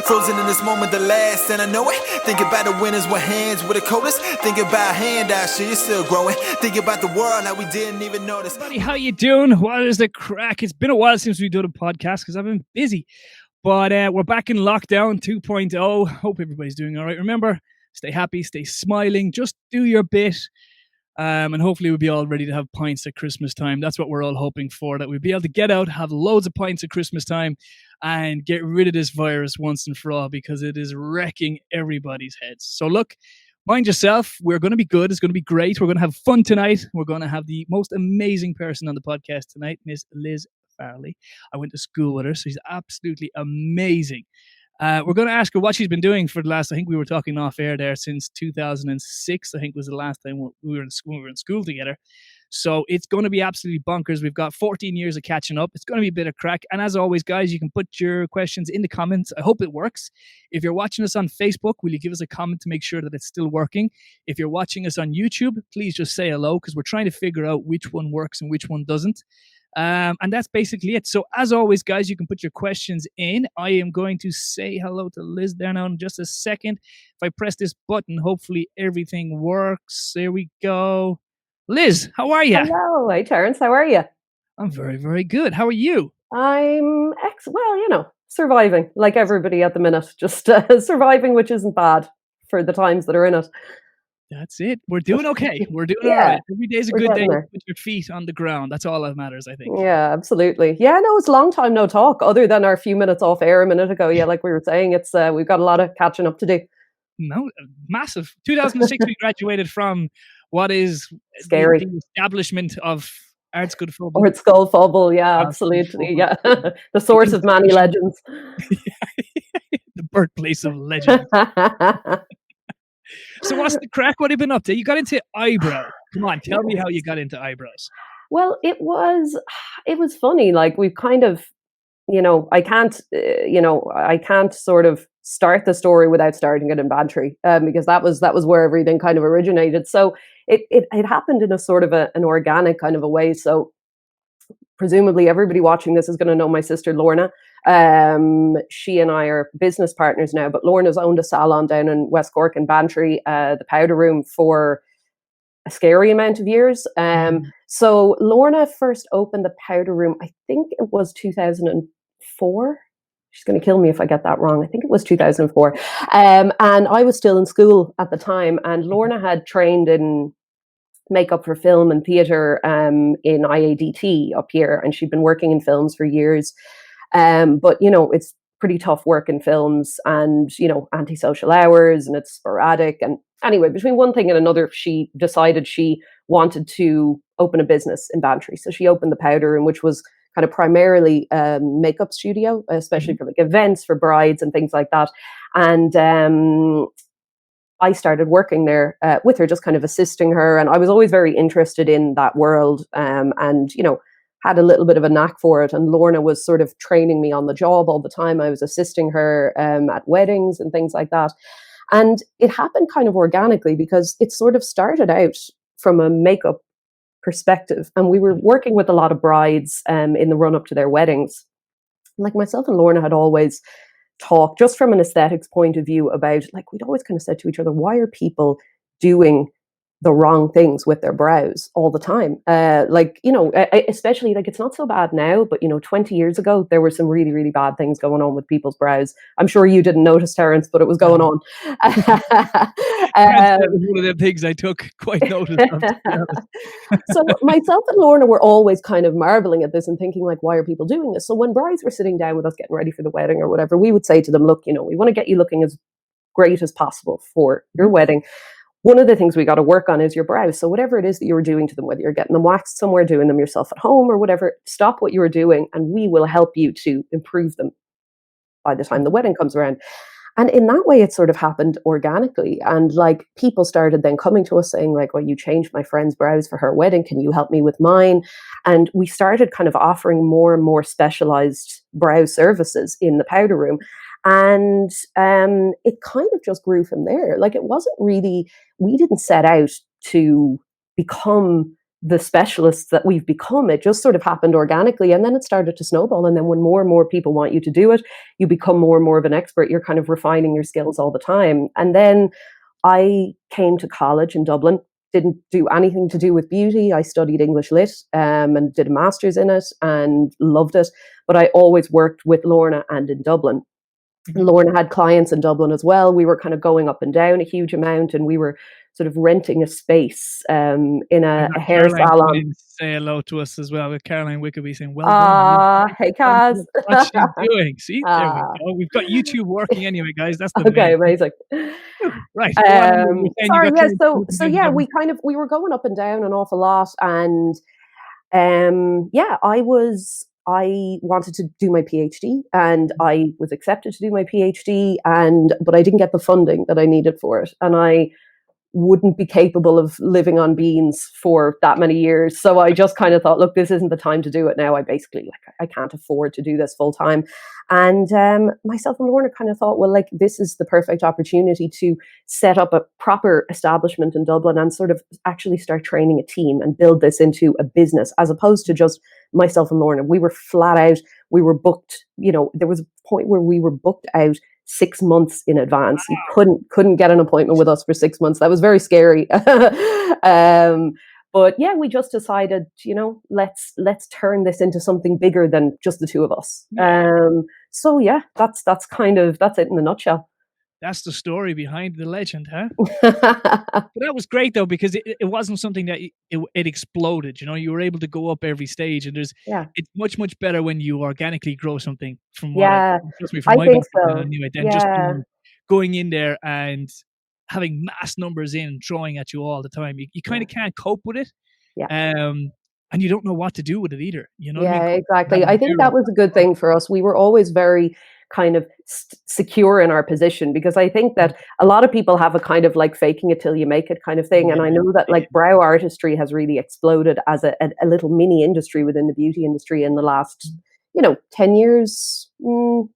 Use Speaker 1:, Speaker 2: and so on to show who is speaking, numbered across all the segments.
Speaker 1: Frozen in this moment, the last, and I know it. Think about the winners with hands with the coldest. Think about handout, shit, you're still growing. Think about the world, how we didn't even notice.
Speaker 2: Buddy, how you doing? What is the crack? It's been a while since we did a podcast because I've been busy. But we're back in lockdown 2.0. Hope everybody's doing all right. Remember, stay happy, stay smiling, just do your bit. And hopefully we'll be all ready to have pints at Christmas time. That's what we're all hoping for, that we'll be able to get out, have loads of pints at Christmas time and get rid of this virus once and for all, because it is wrecking everybody's heads. So look, mind yourself. We're going to be good. It's going to be great. We're going to have fun tonight. We're going to have the most amazing person on the podcast tonight, Miss Liz Farrelly. I went to school with her, so she's absolutely amazing. We're going to ask her what she's been doing for the last, I think we were talking off air there, since 2006, I think was the last time we were in school together. So it's going to be absolutely bonkers. We've got 14 years of catching up. It's going to be a bit of crack. And as always, guys, you can put your questions in the comments. I hope it works. If you're watching us on Facebook, will you give us a comment to make sure that it's still working? If you're watching us on YouTube, please just say hello, because we're trying to figure out which one works and which one doesn't. And that's basically it. So as always, guys, you can put your questions in. I am going to say hello to Liz there now in just a second. If I press this button, hopefully everything works. There we go. Liz, how are you?
Speaker 3: Hello. Hey, Terence. How are you?
Speaker 2: I'm very, very good. How are you?
Speaker 3: I'm surviving like everybody at the minute. Just surviving, which isn't bad for the times that are in it.
Speaker 2: That's it. We're doing okay. We're doing all right. Every day's a good day with your feet on the ground. That's all that matters, I think.
Speaker 3: Yeah, absolutely. Yeah, no, it's a long time no talk, other than our few minutes off air a minute ago. Yeah, like we were saying, it's we've got a lot of catching up to do.
Speaker 2: No, massive. 2006, we graduated from what is
Speaker 3: scary
Speaker 2: the establishment of Art School Fobble.
Speaker 3: Art School Fobble, yeah, absolutely. Yeah. The source of many legends.
Speaker 2: The birthplace of legends. So what's the crack? What have you been up to? You got into eyebrows. Come on, tell me how you got into eyebrows.
Speaker 3: Well, it was funny. Like we've kind of, I can't sort of start the story without starting it in Bantry, because that was where everything kind of originated. So it happened in a sort of an organic kind of a way. So presumably everybody watching this is going to know my sister Lorna. She and I are business partners now, but Lorna's owned a salon down in West Cork in Bantry, the Powder Room, for a scary amount of years. So Lorna first opened the Powder Room, I think it was 2004. She's going to kill me if I get that wrong. I think it was 2004. And I was still in school at the time, and Lorna had trained in makeup for film and theatre in IADT up here, and she'd been working in films for years. But it's pretty tough work in films, and antisocial hours, and it's sporadic. And anyway, between one thing and another, she decided she wanted to open a business in Bantry. So she opened the Powder Room, which was kind of primarily a makeup studio, especially for like events for brides and things like that. And I started working there with her, just kind of assisting her. And I was always very interested in that world, and had a little bit of a knack for it. And Lorna was sort of training me on the job all the time. I was assisting her at weddings and things like that. And it happened kind of organically, because it sort of started out from a makeup perspective. And we were working with a lot of brides in the run up to their weddings. Like myself and Lorna had always talked, just from an aesthetics point of view, about, like, we'd always kind of said to each other, why are people doing the wrong things with their brows all the time? Especially, like, it's not so bad now, but 20 years ago there were some really, really bad things going on with people's brows. I'm sure you didn't notice, Terence, but it was going on.
Speaker 2: That was one of the things I took quite notice of.
Speaker 3: So myself and Lorna were always kind of marveling at this and thinking, like, why are people doing this? So when brides were sitting down with us getting ready for the wedding or whatever, we would say to them, look, we want to get you looking as great as possible for your wedding. One of the things we got to work on is your brows. So whatever it is that you're doing to them, whether you're getting them waxed somewhere, doing them yourself at home or whatever, stop what you're doing and we will help you to improve them by the time the wedding comes around. And in that way, it sort of happened organically. And like, people started then coming to us saying, like, well, you changed my friend's brows for her wedding. Can you help me with mine? And we started kind of offering more and more specialized brow services in the Powder Room. And it kind of just grew from there. Like, it wasn't really, we didn't set out to become the specialists that we've become. It just sort of happened organically, and then it started to snowball. And then when more and more people want you to do it, you become more and more of an expert. You're kind of refining your skills all the time. And then I came to college in Dublin, didn't do anything to do with beauty. I studied English Lit, and did a master's in it and loved it. But I always worked with Lorna and in Dublin. Lorna had clients in Dublin as well. We were kind of going up and down a huge amount, and we were sort of renting a space in a hair
Speaker 2: Caroline
Speaker 3: salon.
Speaker 2: say hello to us as well. With Caroline Wickerby saying, "Well done."
Speaker 3: Hey, Kaz.
Speaker 2: What's she doing? See, there we
Speaker 3: Ah,
Speaker 2: go. We've got YouTube working anyway, guys. That's the
Speaker 3: okay,
Speaker 2: main thing.
Speaker 3: amazing.
Speaker 2: Right. Go on. You're saying you
Speaker 3: Sorry,
Speaker 2: got
Speaker 3: yeah.
Speaker 2: your
Speaker 3: So yeah, we were going up and down an awful lot, and yeah, I wanted to do my PhD, and I was accepted to do my PhD, but I didn't get the funding that I needed for it, and I wouldn't be capable of living on beans for that many years. So I just kind of thought, look, this isn't the time to do it now. I basically, like, I can't afford to do this full time. And myself and Lorna kind of thought, well, like, this is the perfect opportunity to set up a proper establishment in Dublin and sort of actually start training a team and build this into a business, as opposed to just myself and Lorna. We were flat out. We were booked. There was a point where we were booked out 6 months in advance. You couldn't get an appointment with us for 6 months. That was very scary. But yeah, we just decided, let's turn this into something bigger than just the two of us. So yeah, that's it in a nutshell.
Speaker 2: That's the story behind the legend, huh? But that was great though, because it wasn't something that it exploded. You were able to go up every stage, and
Speaker 3: Yeah.
Speaker 2: it's much better when you organically grow something from
Speaker 3: Yeah,
Speaker 2: trust me, from
Speaker 3: I
Speaker 2: my
Speaker 3: think
Speaker 2: background
Speaker 3: so.
Speaker 2: anyway, than just
Speaker 3: Yeah.
Speaker 2: going in there and having mass numbers in drawing at you all the time. You kind of can't cope with it.
Speaker 3: Yeah.
Speaker 2: And you don't know what to do with it either. You know what I mean?
Speaker 3: Yeah,
Speaker 2: Coaching
Speaker 3: exactly.
Speaker 2: having
Speaker 3: I think
Speaker 2: zero.
Speaker 3: that was a good thing for us. We were always very kind of secure in our position, because I think that a lot of people have a kind of like faking it till you make it kind of thing. And I know that like brow artistry has really exploded as a little mini industry within the beauty industry in the last, 10 years,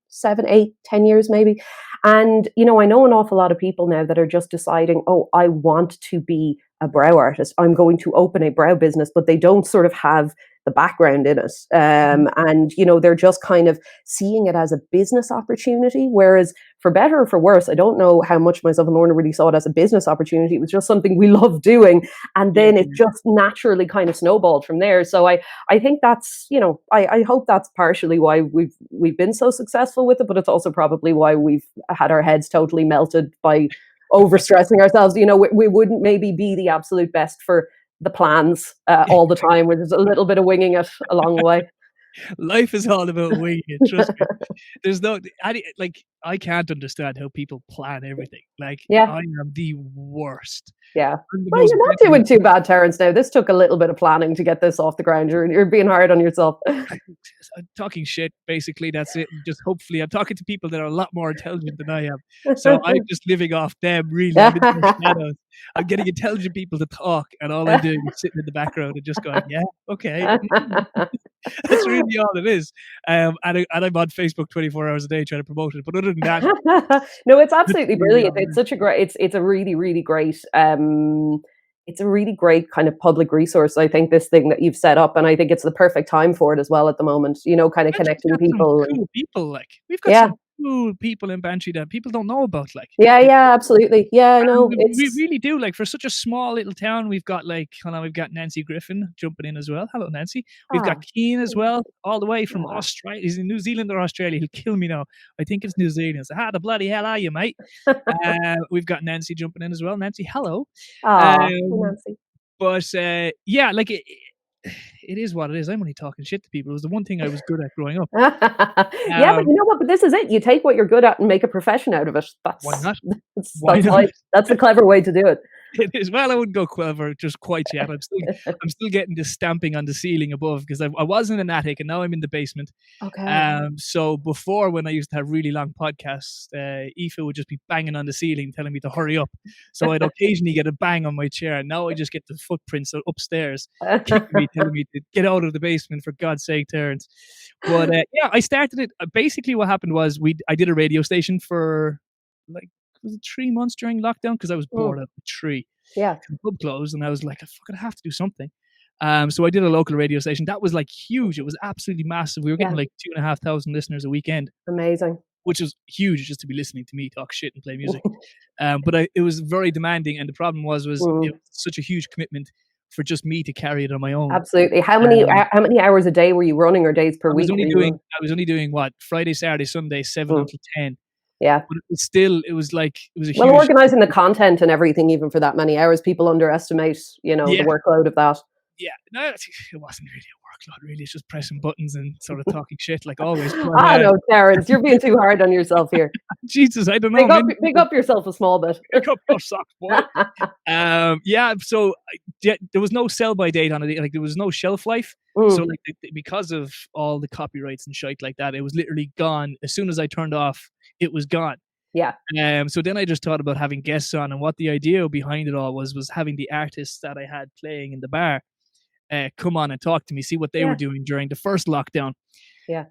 Speaker 3: 7, 8, 10 years maybe. And, I know an awful lot of people now that are just deciding, oh, I want to be a brow artist. I'm going to open a brow business, but they don't sort of have the background in it. And, they're just kind of seeing it as a business opportunity. Whereas for better or for worse, I don't know how much myself and Lorna really saw it as a business opportunity. It was just something we loved doing. And then it just naturally kind of snowballed from there. So I think that's, I hope that's partially why we've been so successful with it, but it's also probably why we've had our heads totally melted by overstressing ourselves. We wouldn't maybe be the absolute best for the plans all the time. Where there's a little bit of winging it along the way.
Speaker 2: Life is all about winging it, trust me. There's I can't understand how people plan everything. Like,
Speaker 3: Yeah.
Speaker 2: I am the worst.
Speaker 3: Yeah.
Speaker 2: I'm the
Speaker 3: Well,
Speaker 2: most
Speaker 3: you're not doing too bad, Terence. Now, this took a little bit of planning to get this off the ground. You're being hard on yourself.
Speaker 2: I'm talking shit, basically. That's it. Just hopefully, I'm talking to people that are a lot more intelligent than I am. So I'm just living off them, really. I'm in their shadows. I'm getting intelligent people to talk, and all I'm doing is sitting in the background and just going, yeah, okay. That's really all it is. And I'm on Facebook 24 hours a day trying to promote it. But other than that,
Speaker 3: No, it's absolutely
Speaker 2: really
Speaker 3: brilliant.
Speaker 2: all it
Speaker 3: It's
Speaker 2: is.
Speaker 3: such a great. It's a really, really great. It's a really great kind of public resource. I think this thing that you've set up, and I think it's the perfect time for it as well at the moment. Kind of
Speaker 2: Bantry's
Speaker 3: connecting
Speaker 2: got some
Speaker 3: people.
Speaker 2: cool people. Like, we've got
Speaker 3: Yeah,
Speaker 2: some cool people in Bantry that people don't know about. Like,
Speaker 3: yeah, absolutely. Yeah, I know.
Speaker 2: we
Speaker 3: It's
Speaker 2: really do. Like, for such a small little town, we've got we've got Nancy Griffin jumping in as well. Hello, Nancy. We've got Keane as well, all the way from Australia. He's in New Zealand or Australia. He'll kill me now. I think it's New Zealand. So, how the bloody hell are you, mate? We've got Nancy jumping in as well. Nancy, hello. Um,
Speaker 3: Nancy.
Speaker 2: but yeah, like it is what it is. I'm only talking shit to people. It was the one thing I was good at growing up.
Speaker 3: Yeah, but you know what? But this is it. You take what you're good at and make a profession out of it.
Speaker 2: Why not?
Speaker 3: That's,
Speaker 2: Why
Speaker 3: that's,
Speaker 2: not?
Speaker 3: like, that's the clever way to do it.
Speaker 2: It is. Well, I wouldn't go clever just quite yet. I'm still getting the stamping on the ceiling above, because I was in an attic and now I'm in the basement.
Speaker 3: Okay.
Speaker 2: So before, when I used to have really long podcasts, Aoife would just be banging on the ceiling telling me to hurry up. So I'd occasionally get a bang on my chair. Now I just get the footprints upstairs kicking me, telling me to get out of the basement, for God's sake, Terence. But yeah, I started it. Basically what happened was I did a radio station for was it 3 months during lockdown, because I was bored out of the tree.
Speaker 3: Yeah.
Speaker 2: The pub closed, and I was like, I fucking have to do something. So I did a local radio station. That was like huge. It was absolutely massive. We were getting
Speaker 3: Yeah.
Speaker 2: like 2,500 listeners a weekend,
Speaker 3: Amazing.
Speaker 2: which was huge just to be listening to me talk shit and play music. But it was very demanding, and the problem was it
Speaker 3: Mm,
Speaker 2: was such a huge commitment for just me to carry it on my own.
Speaker 3: absolutely.
Speaker 2: Um,
Speaker 3: How many hours a day were you running, or days per week were you running?
Speaker 2: I was only doing what, Friday, Saturday, Sunday, 7
Speaker 3: Mm,
Speaker 2: until 10.
Speaker 3: yeah.
Speaker 2: But it was still, it was like, it was a
Speaker 3: Well,
Speaker 2: huge,
Speaker 3: organizing the content and everything, even for that many hours, people underestimate, the
Speaker 2: yeah,
Speaker 3: workload of that.
Speaker 2: yeah. No, it wasn't really a workload, really. It's just pressing buttons and sort of talking shit like always. But,
Speaker 3: Ah, no, Terence, you're being too hard on yourself here.
Speaker 2: Jesus, I don't know, man.
Speaker 3: Pick up yourself a small bit.
Speaker 2: Pick up your socks, boy. Yeah, so there was no sell by date on it. Like there was no shelf life. So
Speaker 3: Mm,
Speaker 2: like because of all the copyrights and shit like that, it was literally gone as soon as I turned off. It was gone.
Speaker 3: yeah,
Speaker 2: So then I just thought about having guests on, and what the idea behind it all was having the artists that I had playing in the bar come on and talk to me, see what they were
Speaker 3: yeah,
Speaker 2: doing during the first lockdown.
Speaker 3: yeah.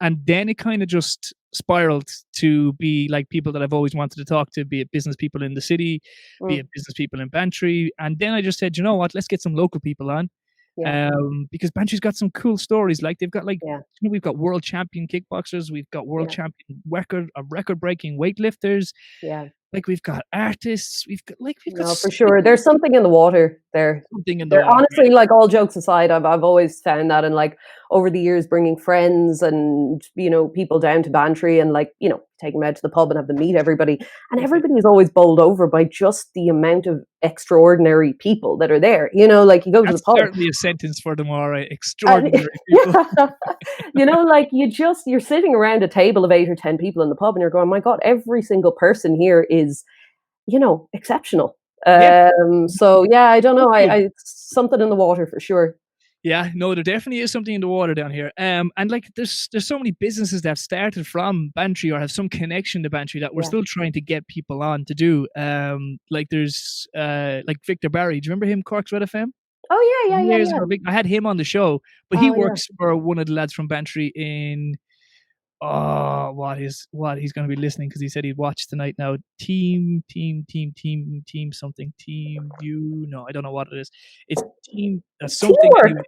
Speaker 2: And then it kind of just spiraled to be like people that I've always wanted to talk to, be it business people in the city, be
Speaker 3: Mm,
Speaker 2: it business people in Bantry. And then I just said, you know what, let's get some local people on.
Speaker 3: yeah,
Speaker 2: Because Bantry's got some cool stories. Like they've got like,
Speaker 3: yeah,
Speaker 2: we've got world champion kickboxers, we've got world
Speaker 3: yeah,
Speaker 2: champion record breaking weightlifters,
Speaker 3: yeah.
Speaker 2: like we've got artists, we've got
Speaker 3: No, for sure. There's something in the water there.
Speaker 2: something in the
Speaker 3: There,
Speaker 2: water.
Speaker 3: honestly, like, all jokes aside, I've always found that, and like over the years, bringing friends and people down to Bantry, and like take them out to the pub and have them meet everybody, and everybody was always bowled over by just the amount of extraordinary people that are there. Like you go to the
Speaker 2: That's
Speaker 3: pub,
Speaker 2: certainly a sentence for them, all right.
Speaker 3: and
Speaker 2: Extraordinary people.
Speaker 3: like you're sitting around a table of 8 or 10 people in the pub, and you're going, my God, every single person here is exceptional.
Speaker 2: Yeah.
Speaker 3: So yeah, I don't know.
Speaker 2: Cool.
Speaker 3: Something in the water for sure.
Speaker 2: Yeah, no, there definitely is something in the water down here. And like there's so many businesses that have started from Bantry or have some connection to Bantry that we're
Speaker 3: Yeah.
Speaker 2: still trying to get people on to do. Like there's like Victor Barry. Do you remember him, Cork's Red FM?
Speaker 3: Oh yeah,
Speaker 2: Years ago, I had him on the show, but he
Speaker 3: Oh, yeah.
Speaker 2: works for one of the lads from Bantry in he's going to be listening because he said he'd watch tonight now. Team something. Team View. No, I don't know what it is. It's team something.
Speaker 3: Teamwork.
Speaker 2: Anyway.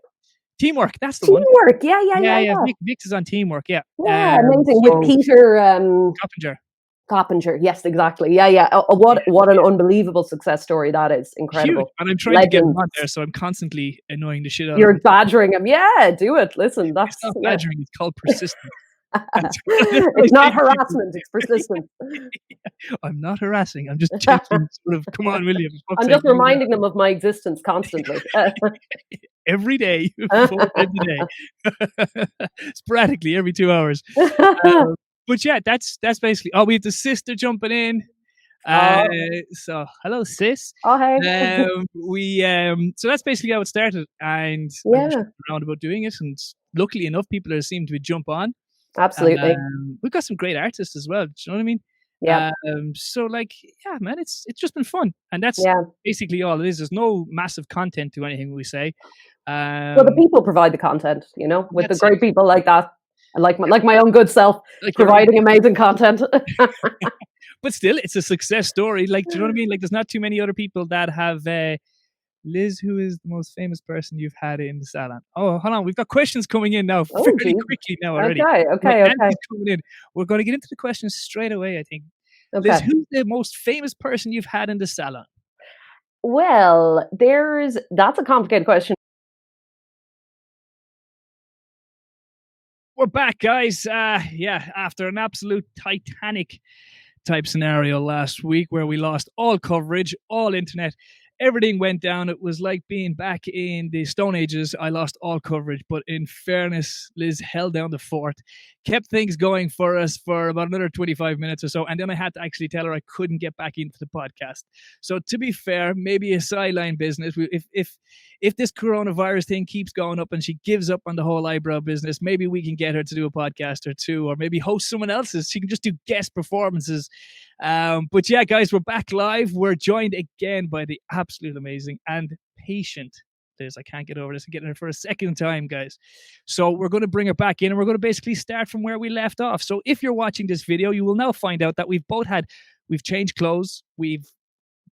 Speaker 2: Teamwork. That's the one.
Speaker 3: Teamwork. Yeah.
Speaker 2: Vic is on Teamwork. Yeah.
Speaker 3: Yeah, amazing. With Peter
Speaker 2: Coppinger.
Speaker 3: Coppinger. Yes, exactly. Yeah. What an unbelievable success story that is. Incredible.
Speaker 2: Huge. And I'm trying to get him
Speaker 3: Legend.
Speaker 2: on there, so I'm constantly annoying the shit out
Speaker 3: You're
Speaker 2: of him.
Speaker 3: badgering him. Yeah, do it. Listen,
Speaker 2: It's
Speaker 3: that's
Speaker 2: not
Speaker 3: yeah.
Speaker 2: badgering. It's called persistence.
Speaker 3: It's not harassment. It's persistence.
Speaker 2: I'm not harassing. I'm just taking sort of, come on, William.
Speaker 3: I'm just reminding them of my existence constantly.
Speaker 2: Every day, 4 times a day, sporadically every 2 hours. But yeah, that's basically. Oh, we have the sister jumping in. So hello, sis.
Speaker 3: Oh, hey.
Speaker 2: So that's basically how it started, and
Speaker 3: Yeah.
Speaker 2: I'm just around about doing it, and luckily enough, people seem to jump on.
Speaker 3: Absolutely.
Speaker 2: We've got some great artists as well. Do you know what I mean?
Speaker 3: Yeah.
Speaker 2: So like, yeah, man, it's just been fun, and that's
Speaker 3: Yeah.
Speaker 2: basically all it is. There's no massive content to anything we say.
Speaker 3: Well, the people provide the content, with the
Speaker 2: That's
Speaker 3: great people like that. I like my own good self
Speaker 2: like
Speaker 3: providing amazing content.
Speaker 2: but still, it's a success story. Like, do you know what I mean? Like, there's not too many other people that have. Liz, who is the most famous person you've had in the salon? Oh, hold on, we've got questions coming in now fairly
Speaker 3: geez.
Speaker 2: quickly now already.
Speaker 3: Okay.
Speaker 2: Coming in. We're going to get into the questions straight away, I think.
Speaker 3: Okay.
Speaker 2: Liz, who's the most famous person you've had in the salon?
Speaker 3: Well, that's a complicated question.
Speaker 2: We're back, guys. After an absolute Titanic type scenario last week where we lost all coverage, all internet, everything went down. It was like being back in the Stone Ages. I lost all coverage, but in fairness, Liz held down the fort, kept things going for us for about another 25 minutes or so, and then I had to actually tell her I couldn't get back into the podcast. So to be fair, maybe a sideline business. If this coronavirus thing keeps going up and she gives up on the whole eyebrow business, maybe we can get her to do a podcast or two, or maybe host someone else's. She can just do guest performances. But yeah, guys, we're back live. We're joined again by the absolute amazing and patient Liz. I can't get over this. I'm getting her for a second time, guys. So we're going to bring her back in, and we're going to basically start from where we left off. So if you're watching this video, you will now find out that we've changed clothes. We've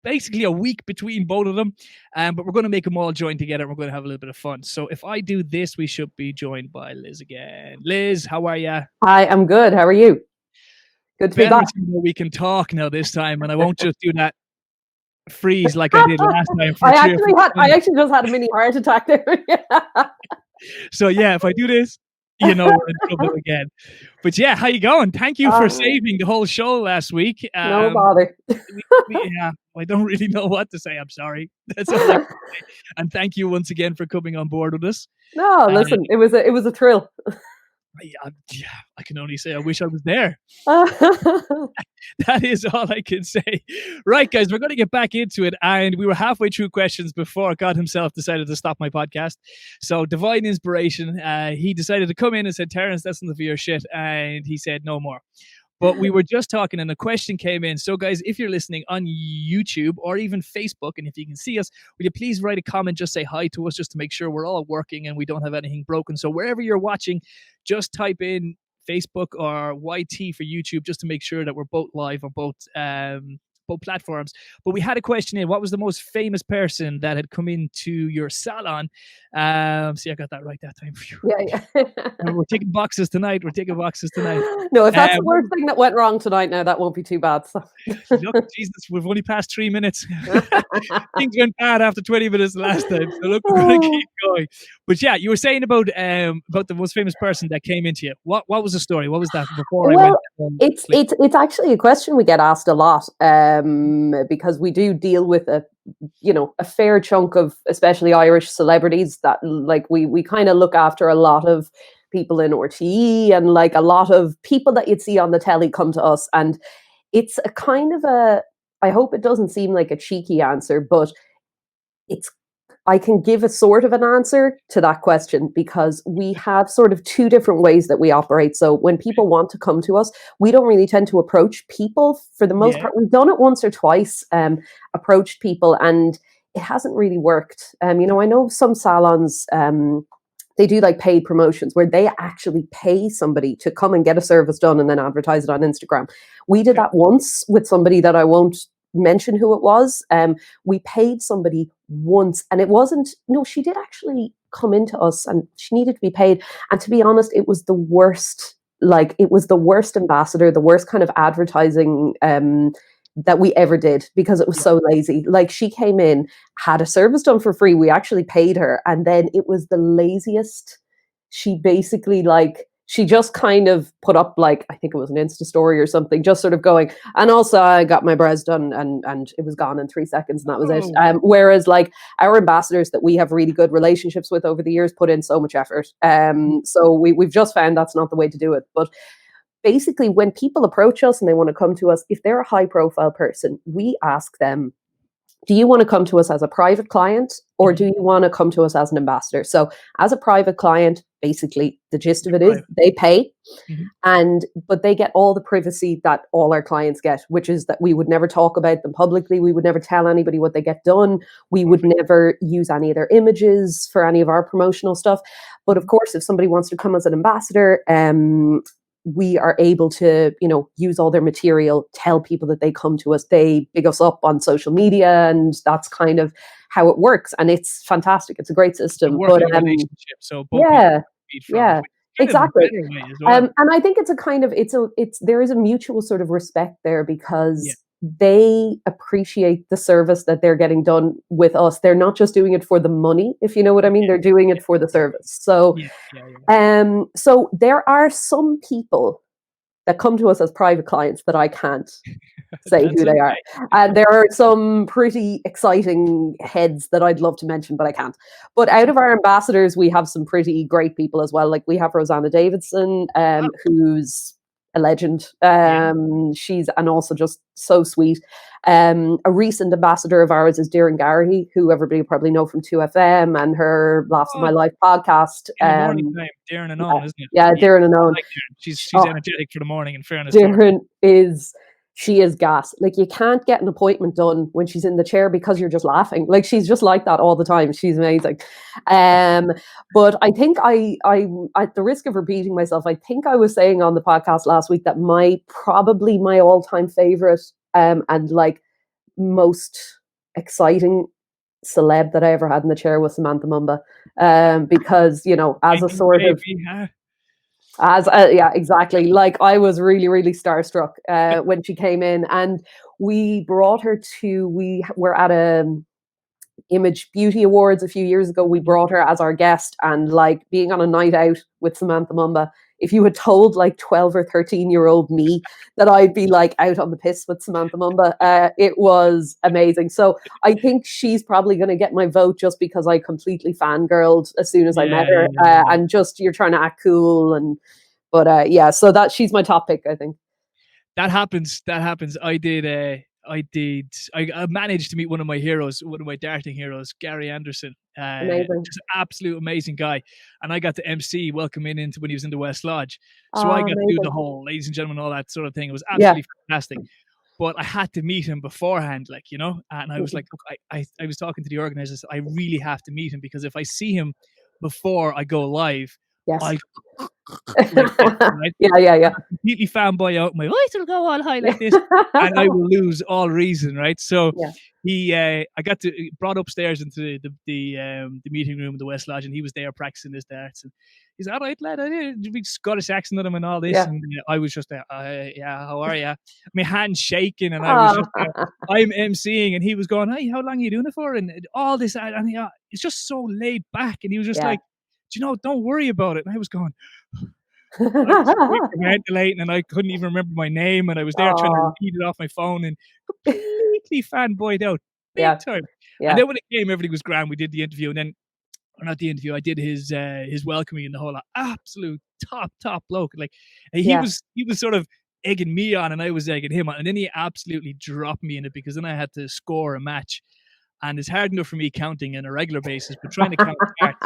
Speaker 2: basically a week between both of them, but we're going to make them all join together. We're going to have a little bit of fun. So if I do this, we should be joined by Liz again. Liz, how are you?
Speaker 3: Hi, I'm good. How are you? Good to be back.
Speaker 2: We can talk now this time, and I won't just do that freeze like I did last time.
Speaker 3: I actually just had a mini heart attack there.
Speaker 2: So yeah, if I do this, we're in trouble again. But yeah, how you going? Thank you for saving the whole show last week.
Speaker 3: No bother.
Speaker 2: I don't really know what to say. I'm sorry. That's all I can say. And thank you once again for coming on board with us.
Speaker 3: No, listen, it was a thrill.
Speaker 2: Yeah, I can only say I wish I was there. That is all I can say. Right, guys, we're going to get back into it. And we were halfway through questions before God himself decided to stop my podcast. So divine inspiration, he decided to come in and said, Terence, that's enough of your shit. And he said, no more. But we were just talking and a question came in. So guys, if you're listening on YouTube or even Facebook, and if you can see us, will you please write a comment, just say hi to us, just to make sure we're all working and we don't have anything broken. So wherever you're watching, just type in Facebook or YT for YouTube, just to make sure that we're both live on both platforms. But we had a question in: what was the most famous person that had come into your salon? See, I got that right that time.
Speaker 3: Yeah.
Speaker 2: We're taking boxes tonight. No,
Speaker 3: if that's the worst thing that went wrong tonight, now that won't be too bad. So.
Speaker 2: Look, Jesus, we've only passed 3 minutes. Things went bad after 20 minutes last time. So look, we're going to keep going. But yeah, you were saying about the most famous person that came into you. What was the story? What was that before I went?
Speaker 3: It's actually a question we get asked a lot, because we do deal with a fair chunk of especially Irish celebrities that we kind of look after a lot of people in RTE and like a lot of people that you'd see on the telly come to us. And it's a kind of I hope it doesn't seem like a cheeky answer, but I can give a sort of an answer to that question because we have sort of two different ways that we operate. So when people want to come to us, we don't really tend to approach people for the most part. We've done it once or twice, approached people, and it hasn't really worked. I know some salons, they do like paid promotions where they actually pay somebody to come and get a service done and then advertise it on Instagram. We did that once with somebody that I won't mention who it was. We paid somebody once, and she did actually come into us and she needed to be paid. And to be honest, it was the worst. It was the worst ambassador, the worst kind of advertising that we ever did, because it was so lazy. Like, she came in, had a service done for free. We actually paid her, and then it was the laziest. She basically she just kind of put up I think it was an Insta story or something, just sort of going, and also I got my brows done, and it was gone in 3 seconds, and that was it. Whereas our ambassadors that we have really good relationships with over the years put in so much effort. So we've just found that's not the way to do it. But basically, when people approach us and they want to come to us, if they're a high profile person, we ask them, do you want to come to us as a private client, or do you want to come to us as an ambassador? So as a private client, basically the gist of it is they pay, but they get all the privacy that all our clients get, which is that we would never talk about them publicly. We would never tell anybody what they get done. We would never use any of their images for any of our promotional stuff. But of course, if somebody wants to come as an ambassador, we are able to, use all their material, tell people that they come to us, they big us up on social media, and that's kind of how it works. And it's fantastic. It's a great system. But
Speaker 2: relationship, so both
Speaker 3: exactly. And I think it's a kind of there is a mutual sort of respect there, because they appreciate the service that they're getting done with us. They're not just doing it for the money, if you know what I mean. They're doing it for the service. So, so there are some people that come to us as private clients that I can't say who they are. And there are some pretty exciting heads that I'd love to mention, but I can't. But out of our ambassadors, we have some pretty great people as well. Like, we have Rosanna Davidson, who's a legend. She's, and also just so sweet. A recent ambassador of ours is Darren Garrahy, who everybody probably know from 2FM and her Laughs of My Life podcast.
Speaker 2: Morning time, Darren and On, isn't it?
Speaker 3: Yeah, Darren and On.
Speaker 2: Like she's energetic for the morning, in fairness.
Speaker 3: Darren she is gas. Like, you can't get an appointment done when she's in the chair because you're just laughing. Like, she's just like that all the time. She's amazing. But I think I at the risk of repeating myself, I think I was saying on the podcast last week that probably my all-time favorite and most exciting celeb that I ever had in the chair was Samantha Mumba, because as a sort of
Speaker 2: Baby, huh?
Speaker 3: yeah, exactly. Like I was really, really starstruck when she came in, and we brought her to. We were at a Image Beauty Awards a few years ago. We brought her as our guest, and like being on a night out with Samantha Mumba. If you had told like 12 or 13-year-old me that I'd be like out on the piss with Samantha Mumba, it was amazing. So I think she's probably going to get my vote just because I completely fangirled as soon as I met her, and just you're trying to act cool, but yeah, so that she's my top pick, I think.
Speaker 2: That happens. I managed to meet one of my heroes, one of my darting heroes, Gary Anderson.
Speaker 3: Amazing.
Speaker 2: Just an absolute amazing guy. And I got to MC, welcome him into when he was in the West Lodge. So
Speaker 3: Oh,
Speaker 2: I got to do
Speaker 3: amazing.
Speaker 2: the whole ladies and gentlemen, all that sort of thing. It was absolutely fantastic. But I had to meet him beforehand, and I was like, look, I was talking to the organizers. I really have to meet him because if I see him before I go live,
Speaker 3: Yes.
Speaker 2: I like this, right?
Speaker 3: Yeah.
Speaker 2: Completely fanboy out. My voice will go all high like this, and I will lose all reason, right? So I got brought upstairs into the meeting room of the West Lodge, and he was there practicing his darts. And he's all right, lad. I did a big Scottish accent on him and all this, and I was just there. Yeah, how are you? My hand shaking, and I was just I'm emceeing, and he was going, "Hey, how long are you doing it for?" And all this, and it's just so laid back, and he was just like, don't worry about it. And I was going, I was hyperventilating, and I couldn't even remember my name, and I was there trying to read it off my phone, and completely fanboyed out, big time. And then when it came, everything was grand. We did the interview, and then, or not the interview, I did his welcoming and the whole absolute top bloke. Like he was sort of egging me on, and I was egging him on, and then he absolutely dropped me in it because then I had to score a match, and it's hard enough for me counting on a regular basis, but trying to count cards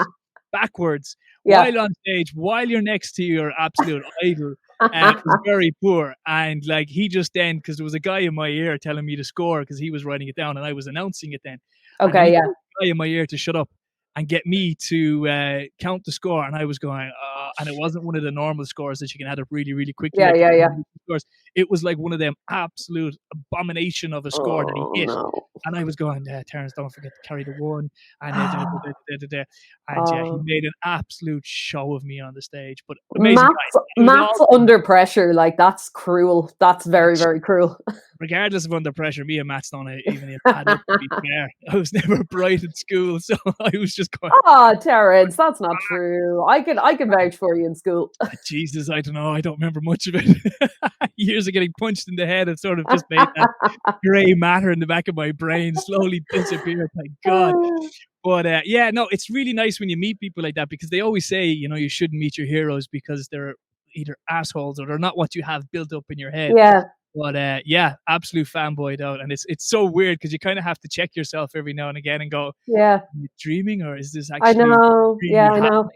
Speaker 2: backwards while on stage, while you're next to your absolute idol, was very poor. And like he just then, because there was a guy in my ear telling me to score because he was writing it down and I was announcing it then.
Speaker 3: Okay,
Speaker 2: and guy in my ear to shut up and get me to count the score, and I was going, and it wasn't one of the normal scores that you can add up really, really quickly. Scores. It was like one of them absolute abomination of a score that he hit. No. And I was going, Terence, don't forget to carry the one. And he made an absolute show of me on the stage. But amazing.
Speaker 3: Matt's under pressure, like that's cruel. That's very, very cruel.
Speaker 2: Regardless of under pressure, me and Matt's not even bad up, to be fair. I was never bright at school, so I was just going,
Speaker 3: Terence, that's not true. I can vouch for you in school.
Speaker 2: Jesus, I don't know. I don't remember much of it. Years of getting punched in the head have sort of just made that grey matter in the back of my brain slowly disappear. Thank God. But it's really nice when you meet people like that, because they always say, you shouldn't meet your heroes because they're either assholes or they're not what you have built up in your head.
Speaker 3: Yeah.
Speaker 2: But absolute fanboyed out, and it's so weird because you kind of have to check yourself every now and again and go, am I dreaming, or is this actually?
Speaker 3: I know,
Speaker 2: really
Speaker 3: I know.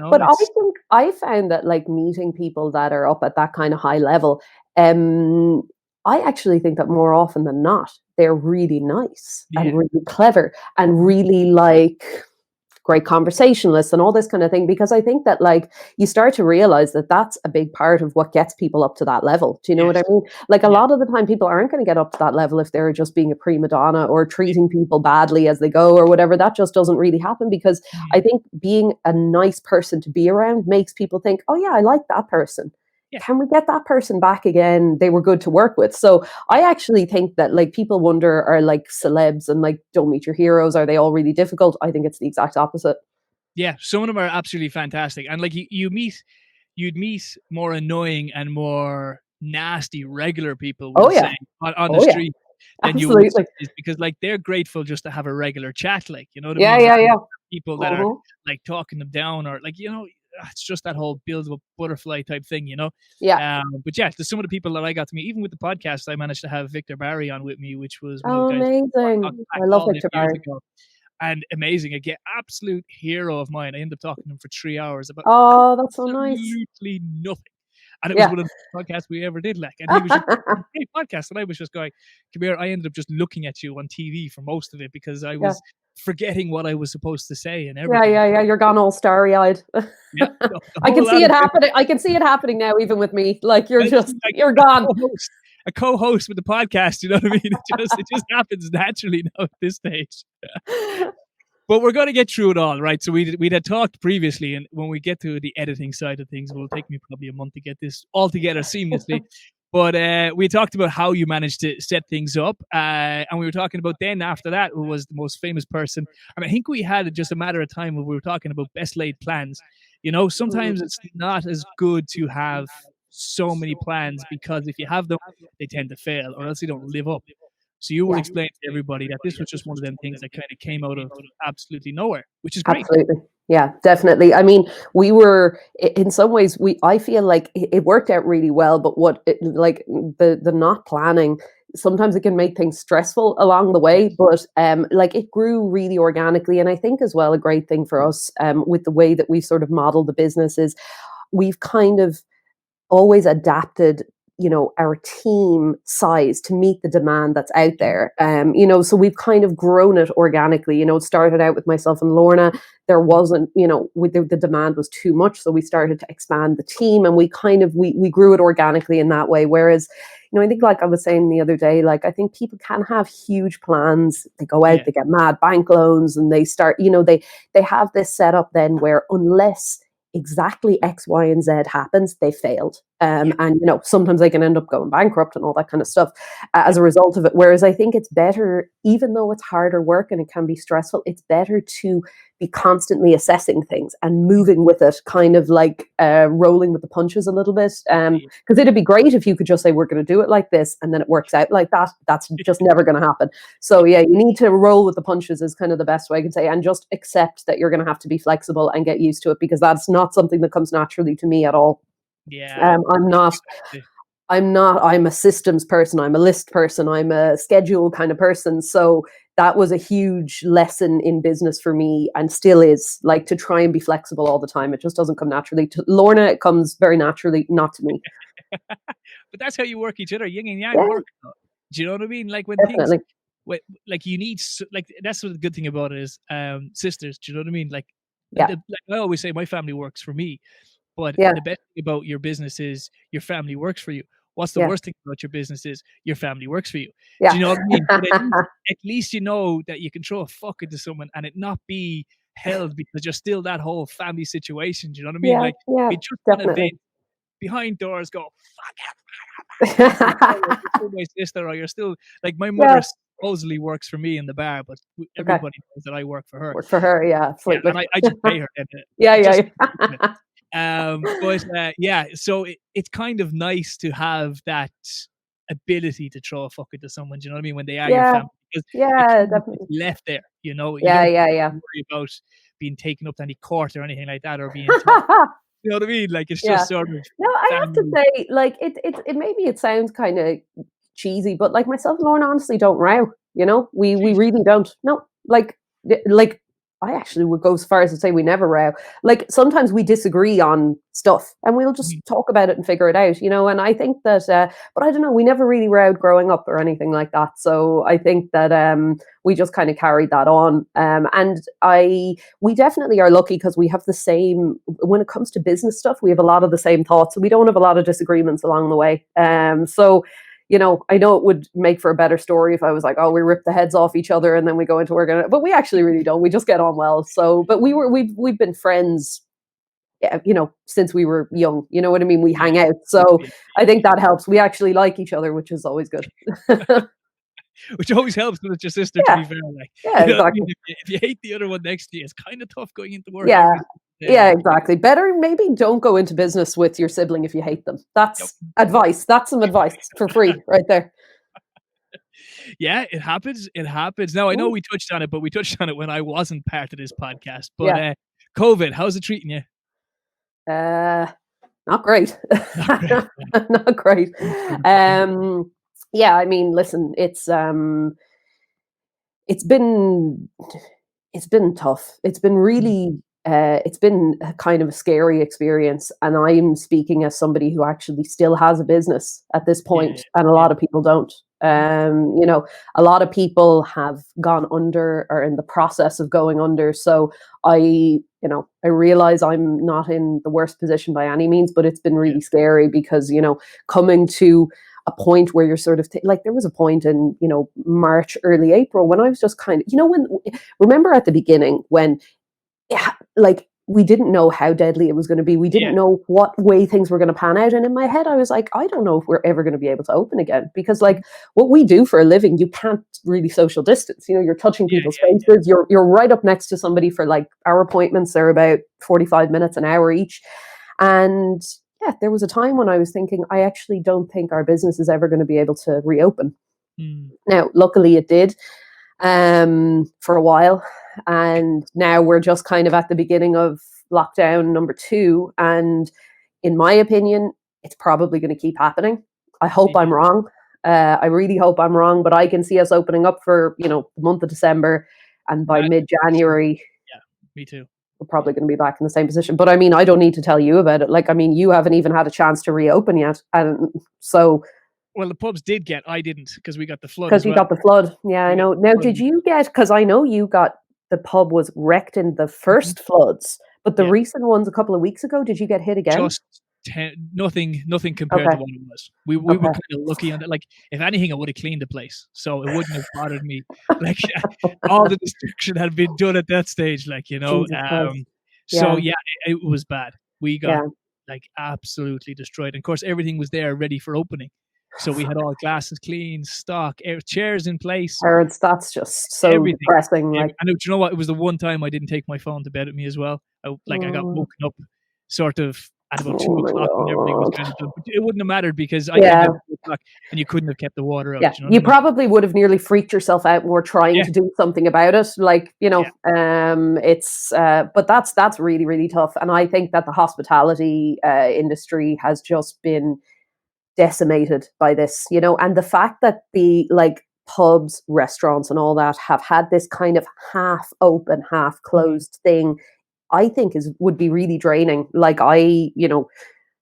Speaker 3: But I think I found that like meeting people that are up at that kind of high level, I actually think that more often than not, they're really nice and really clever and really like great conversationalists and all this kind of thing, because I think that like you start to realize that that's a big part of what gets people up to that level. Do you know what I mean? Like a lot of the time people aren't going to get up to that level if they're just being a prima donna or treating people badly as they go or whatever. That just doesn't really happen, because I think being a nice person to be around makes people think, oh yeah, I like that person. Can we get that person back again? They were good to work with. So I actually think that like people wonder, are like celebs and like don't meet your heroes, are they all really difficult? I think it's the exact opposite.
Speaker 2: Yeah, some of them are absolutely fantastic. And like you'd meet more annoying and more nasty regular people on the street than you would, because like they're grateful just to have a regular chat, like, you know what I mean?
Speaker 3: Yeah.
Speaker 2: People that are like talking them down, or like, it's just that whole build up butterfly type thing, but there's some of the people that I got to meet, even with the podcast. I managed to have Victor Barry on with me, which was
Speaker 3: amazing. I love Victor Barry.
Speaker 2: And amazing, again, absolute hero of mine. I ended up talking to him for 3 hours about
Speaker 3: that's so nice.
Speaker 2: Absolutely nothing. And it was one of the podcasts we ever did, like, and he was just a great podcast, and I was just going, come here. I ended up just looking at you on TV for most of it because I was forgetting what I was supposed to say and everything.
Speaker 3: Yeah. You're gone all starry-eyed. I can see it happening. I can see it happening now, even with me. Like you're gone.
Speaker 2: a co-host with the podcast. You know what I mean? It just happens naturally now at this stage. But we're going to get through it all, right? So we had talked previously, and when we get to the editing side of things, it will take me probably a month to get this all together seamlessly. But we talked about how you managed to set things up, and we were talking about then after that who was the most famous person. And I think we had just a matter of time when we were talking about best laid plans. You know, sometimes it's not as good to have so many plans, because if you have them, they tend to fail, or else they don't live up. So you would explain to everybody that this was just one of them things that kind of came out of absolutely nowhere, which is great.
Speaker 3: Absolutely. Yeah, definitely. I mean, we were in some ways, I feel like it worked out really well, but like the not planning, sometimes it can make things stressful along the way, but like it grew really organically. And I think as well, a great thing for us with the way that we've sort of modeled the business is we've kind of always adapted, you know, our team size to meet the demand that's out there. You know, so we've kind of grown it organically. You know, it started out with myself and Lorna. There wasn't, you know, the demand was too much, so we started to expand the team, and we kind of we grew it organically in that way. Whereas, you know, I think, like I was saying the other day, like I think people can have huge plans. They go out, they get mad bank loans, and they start, you know, they have this setup then where unless exactly X, Y, and Z happens, they failed. And, you know, sometimes they can end up going bankrupt and all that kind of stuff as a result of it. Whereas I think it's better, even though it's harder work and it can be stressful, it's better to be constantly assessing things and moving with it, kind of like rolling with the punches a little bit. Because it'd be great if you could just say, we're going to do it like this, and then it works out like that. That's just never going to happen. So yeah, you need to roll with the punches is kind of the best way I can say, and just accept that you're going to have to be flexible and get used to it, because that's not something that comes naturally to me at all.
Speaker 2: Yeah.
Speaker 3: I'm a systems person. I'm a list person. I'm a schedule kind of person. So that was a huge lesson in business for me, and still is, like, to try and be flexible all the time. It just doesn't come naturally to Lorna. It comes very naturally, not to me.
Speaker 2: But that's how you work each other. Yin and yang work. Do you know what I mean? Like when
Speaker 3: Definitely.
Speaker 2: things, like you need, like that's what the good thing about it is, sisters. Do you know what I mean? Like,
Speaker 3: Yeah.
Speaker 2: like I always say, my family works for me. But
Speaker 3: Yeah.
Speaker 2: the best thing about your business is your family works for you. What's the
Speaker 3: Yeah.
Speaker 2: worst thing about your business is your family works for you.
Speaker 3: Yeah.
Speaker 2: Do you know what I mean? But at least you know that you can throw a fuck into someone and it not be held because you're still that whole family situation. Do you know what I mean?
Speaker 3: Yeah.
Speaker 2: Like,
Speaker 3: Yeah.
Speaker 2: be just an
Speaker 3: Definitely.
Speaker 2: event behind doors, go fuck it. You're still my sister, or you're still like my mother.
Speaker 3: Yeah.
Speaker 2: Supposedly works for me in the bar, but
Speaker 3: Okay.
Speaker 2: everybody knows that I work for her.
Speaker 3: Work for her. Yeah.
Speaker 2: Yeah,
Speaker 3: Absolutely.
Speaker 2: and I just pay her.
Speaker 3: Yeah.
Speaker 2: Just
Speaker 3: Yeah.
Speaker 2: but yeah, so it's kind of nice to have that ability to throw a fuck into someone. Do you know what I mean? When they are your
Speaker 3: Yeah.
Speaker 2: family, because
Speaker 3: Yeah.
Speaker 2: it kind of
Speaker 3: Definitely.
Speaker 2: gets left there. You know, you
Speaker 3: Yeah.
Speaker 2: don't
Speaker 3: Yeah. Yeah.
Speaker 2: worry about being taken up to any court or anything like that, or being told. You know what I mean? Like it's
Speaker 3: Yeah.
Speaker 2: just sort of
Speaker 3: No, I have to
Speaker 2: family.
Speaker 3: say, like, it maybe it sounds kind of cheesy, but like myself and Lauren honestly don't row. You know, we
Speaker 2: Jeez.
Speaker 3: really don't. No, like I actually would go as far as to say we never row. Like sometimes we disagree on stuff, and we'll just talk about it and figure it out. You know, and I think that, but I don't know, we never really rowed growing up or anything like that. So I think that we just kind of carried that on. And we definitely are lucky because we have the same, when it comes to business stuff, we have a lot of the same thoughts. So we don't have a lot of disagreements along the way. So, you know, I know it would make for a better story if I was like, oh, we rip the heads off each other and then we go into work, but we actually really don't. We just get on well. So, but we've been friends, you know, since we were young. You know what I mean? We hang out. So I think that helps. We actually like each other, which is always good.
Speaker 2: Which always helps when it's your sister, to be fair. Like,
Speaker 3: Yeah,
Speaker 2: you know what I
Speaker 3: exactly.
Speaker 2: mean? If you hate the other one next to you, it's kind of tough going into work.
Speaker 3: Yeah.
Speaker 2: every single day.
Speaker 3: Yeah, exactly. Better maybe don't go into business with your sibling if you hate them. That's advice. That's some advice for free right there.
Speaker 2: Yeah, it happens. It happens. Now, I know we touched on it, but we touched on it when I wasn't part of this podcast. But COVID, how's it treating you?
Speaker 3: Not great. Not great. Yeah, I mean, listen, it's been tough. It's been really it's been a kind of a scary experience, and I'm speaking as somebody who actually still has a business at this point, and a lot of people don't. You know, a lot of people have gone under or in the process of going under. So I realize I'm not in the worst position by any means, but it's been really scary because, you know, coming to a point where you're sort of like, there was a point in, March, early April, when I was just kind of, remember at the beginning when, like, we didn't know how deadly it was going to be. We didn't
Speaker 2: Yeah.
Speaker 3: know what way things were going to pan out. And in my head, I was like, I don't know if we're ever going to be able to open again, because like what we do for a living, you can't really social distance. You're touching people's faces. You're right up next to somebody for like our appointments. They're about 45 minutes, an hour each. And yeah, there was a time when I was thinking, I actually don't think our business is ever going to be able to reopen. Now, luckily it did for a while. And now we're just kind of at the beginning of lockdown number 2. And in my opinion, it's probably going to keep happening. I hope I'm wrong. I really hope I'm wrong, but I can see us opening up for, the month of December. And by mid-January,
Speaker 2: yeah, me too.
Speaker 3: We're probably going to be back in the same position. But I mean, I don't need to tell you about it. Like, I mean, you haven't even had a chance to reopen yet. And so...
Speaker 2: Well, the pubs did get, I didn't, because we got the flood.
Speaker 3: Because you got the flood. Yeah, I know. Now, did you get, because I know you got, the pub was wrecked in the first floods, but the recent ones a couple of weeks ago, did you get hit again?
Speaker 2: Just nothing compared to what it was. We were kind of lucky on that. Like, if anything, I would have cleaned the place, so it wouldn't have bothered me. Like, all the destruction had been done at that stage, like, So yeah, it was bad. We got like absolutely destroyed. And of course, everything was there ready for opening. So we had all glasses clean, stock, chairs in place.
Speaker 3: That's just so depressing. Like,
Speaker 2: and do you know what? It was the one time I didn't take my phone to bed with me as well. I got woken up sort of at about 2 o'clock when everything was kind of done. But it wouldn't have mattered because I came out at 2 o'clock and you couldn't have kept the water out.
Speaker 3: Yeah.
Speaker 2: You
Speaker 3: probably would have nearly freaked yourself out more trying to do something about it. Like, it's, but that's really, really tough. And I think that the hospitality industry has just been decimated by this, and the fact that the like pubs, restaurants and all that have had this kind of half open, half closed thing, I think would be really draining. Like, I,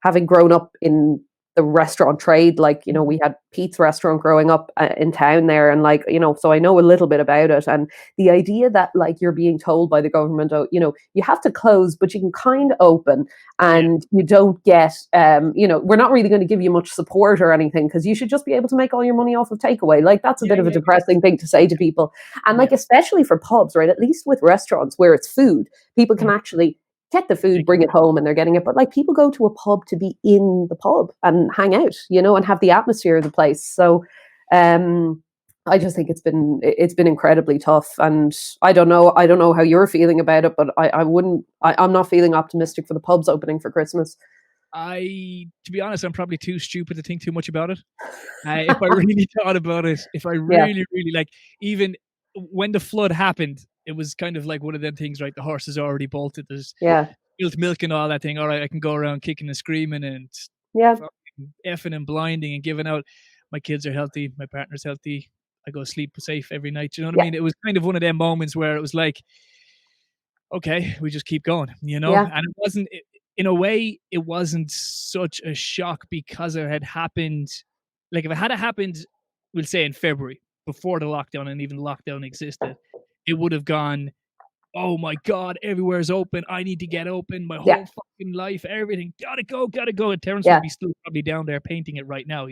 Speaker 3: having grown up in the restaurant trade, like, we had Pete's restaurant growing up in town there, and like, so I know a little bit about it. And the idea that like you're being told by the government, oh, you have to close, but you can kind of open, and you don't get, we're not really going to give you much support or anything, because you should just be able to make all your money off of takeaway. Like, that's a bit of a depressing thing to say to people. And like, especially for pubs, right? At least with restaurants where it's food, people can actually get the food, bring it home, and they're getting it. But like, people go to a pub to be in the pub and hang out, and have the atmosphere of the place. So I just think it's been incredibly tough. And I don't know how you're feeling about it, but I'm not feeling optimistic for the pubs opening for Christmas.
Speaker 2: To be honest, I'm probably too stupid to think too much about it. If I really thought about it, if I really, really, like, even when the flood happened, it was kind of like one of them things, right? The horse is already bolted. There's spilled milk and all that thing. All right, I can go around kicking and screaming and effing and blinding and giving out. My kids are healthy. My partner's healthy. I go sleep safe every night. You know what I mean? It was kind of one of them moments where it was like, okay, we just keep going, And it wasn't, in a way, it wasn't such a shock because it had happened. Like, if it had happened, we'll say in February, before the lockdown and even the lockdown existed, it would have gone, oh my God, everywhere's open. I need to get open. My whole fucking life, everything. Gotta go. And Terrence would be still probably down there painting it right now,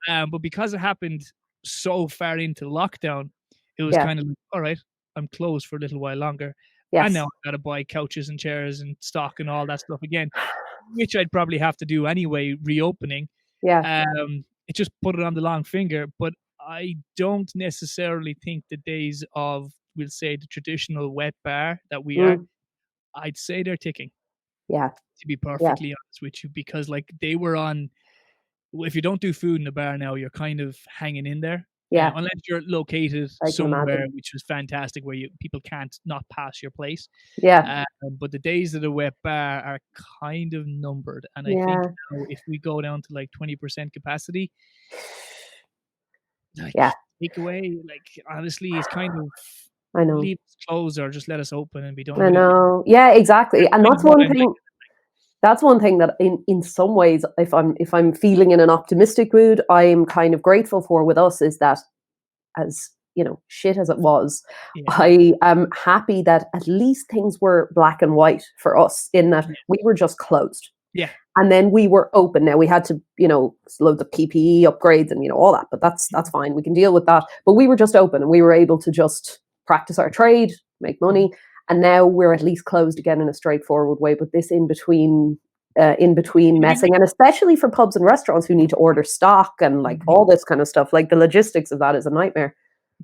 Speaker 2: But because it happened so far into lockdown, it was kind of like, all right, I'm closed for a little while longer. Yes. And now I've got to buy couches and chairs and stock and all that stuff again, which I'd probably have to do anyway, reopening.
Speaker 3: Yeah.
Speaker 2: It just put it on the long finger. But I don't necessarily think the days of, we'll say, the traditional wet bar that we are, I'd say they're ticking.
Speaker 3: Yeah.
Speaker 2: To be perfectly honest with you, because like they were on, if you don't do food in the bar now, you're kind of hanging in there.
Speaker 3: Yeah.
Speaker 2: Unless you're located somewhere, which was fantastic, where people can't not pass your place.
Speaker 3: Yeah.
Speaker 2: But the days of the wet bar are kind of numbered. And I think if we go down to like 20% capacity, like takeaway, like honestly, it's kind of,
Speaker 3: I know,
Speaker 2: leave us closed or just let us open and be done.
Speaker 3: I know. Yeah, exactly. And that's one thing. That's one thing that in some ways, if I'm feeling in an optimistic mood, I'm kind of grateful for with us, is that, as shit as it was, I am happy that at least things were black and white for us, in that we were just closed.
Speaker 2: Yeah.
Speaker 3: And then we were open. Now we had to, load the PPE upgrades and, all that, but that's fine. We can deal with that. But we were just open and we were able to just practice our trade, make money. And now we're at least closed again in a straightforward way. But this in between messing, and especially for pubs and restaurants who need to order stock and like all this kind of stuff, like the logistics of that is a nightmare.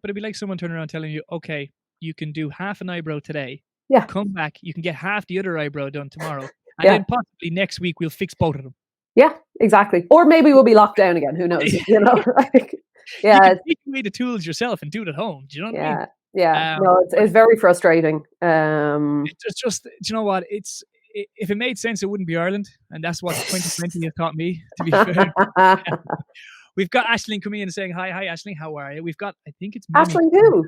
Speaker 2: But it'd be like someone turning around telling you, okay, you can do half an eyebrow today.
Speaker 3: Yeah.
Speaker 2: Come back, you can get half the other eyebrow done tomorrow. And then possibly next week we'll fix both of them.
Speaker 3: Yeah, exactly. Or maybe we'll be locked down again. Who knows?
Speaker 2: You can take away the tools yourself and do it at home. Do you know what I mean?
Speaker 3: Yeah. No, it's very frustrating.
Speaker 2: It's just, do you know what? If it made sense, it wouldn't be Ireland. And that's what 2020 has taught me, to be fair. We've got Aisling coming in and saying, hi, Aisling, how are you? We've got, I think it's
Speaker 3: Aisling who?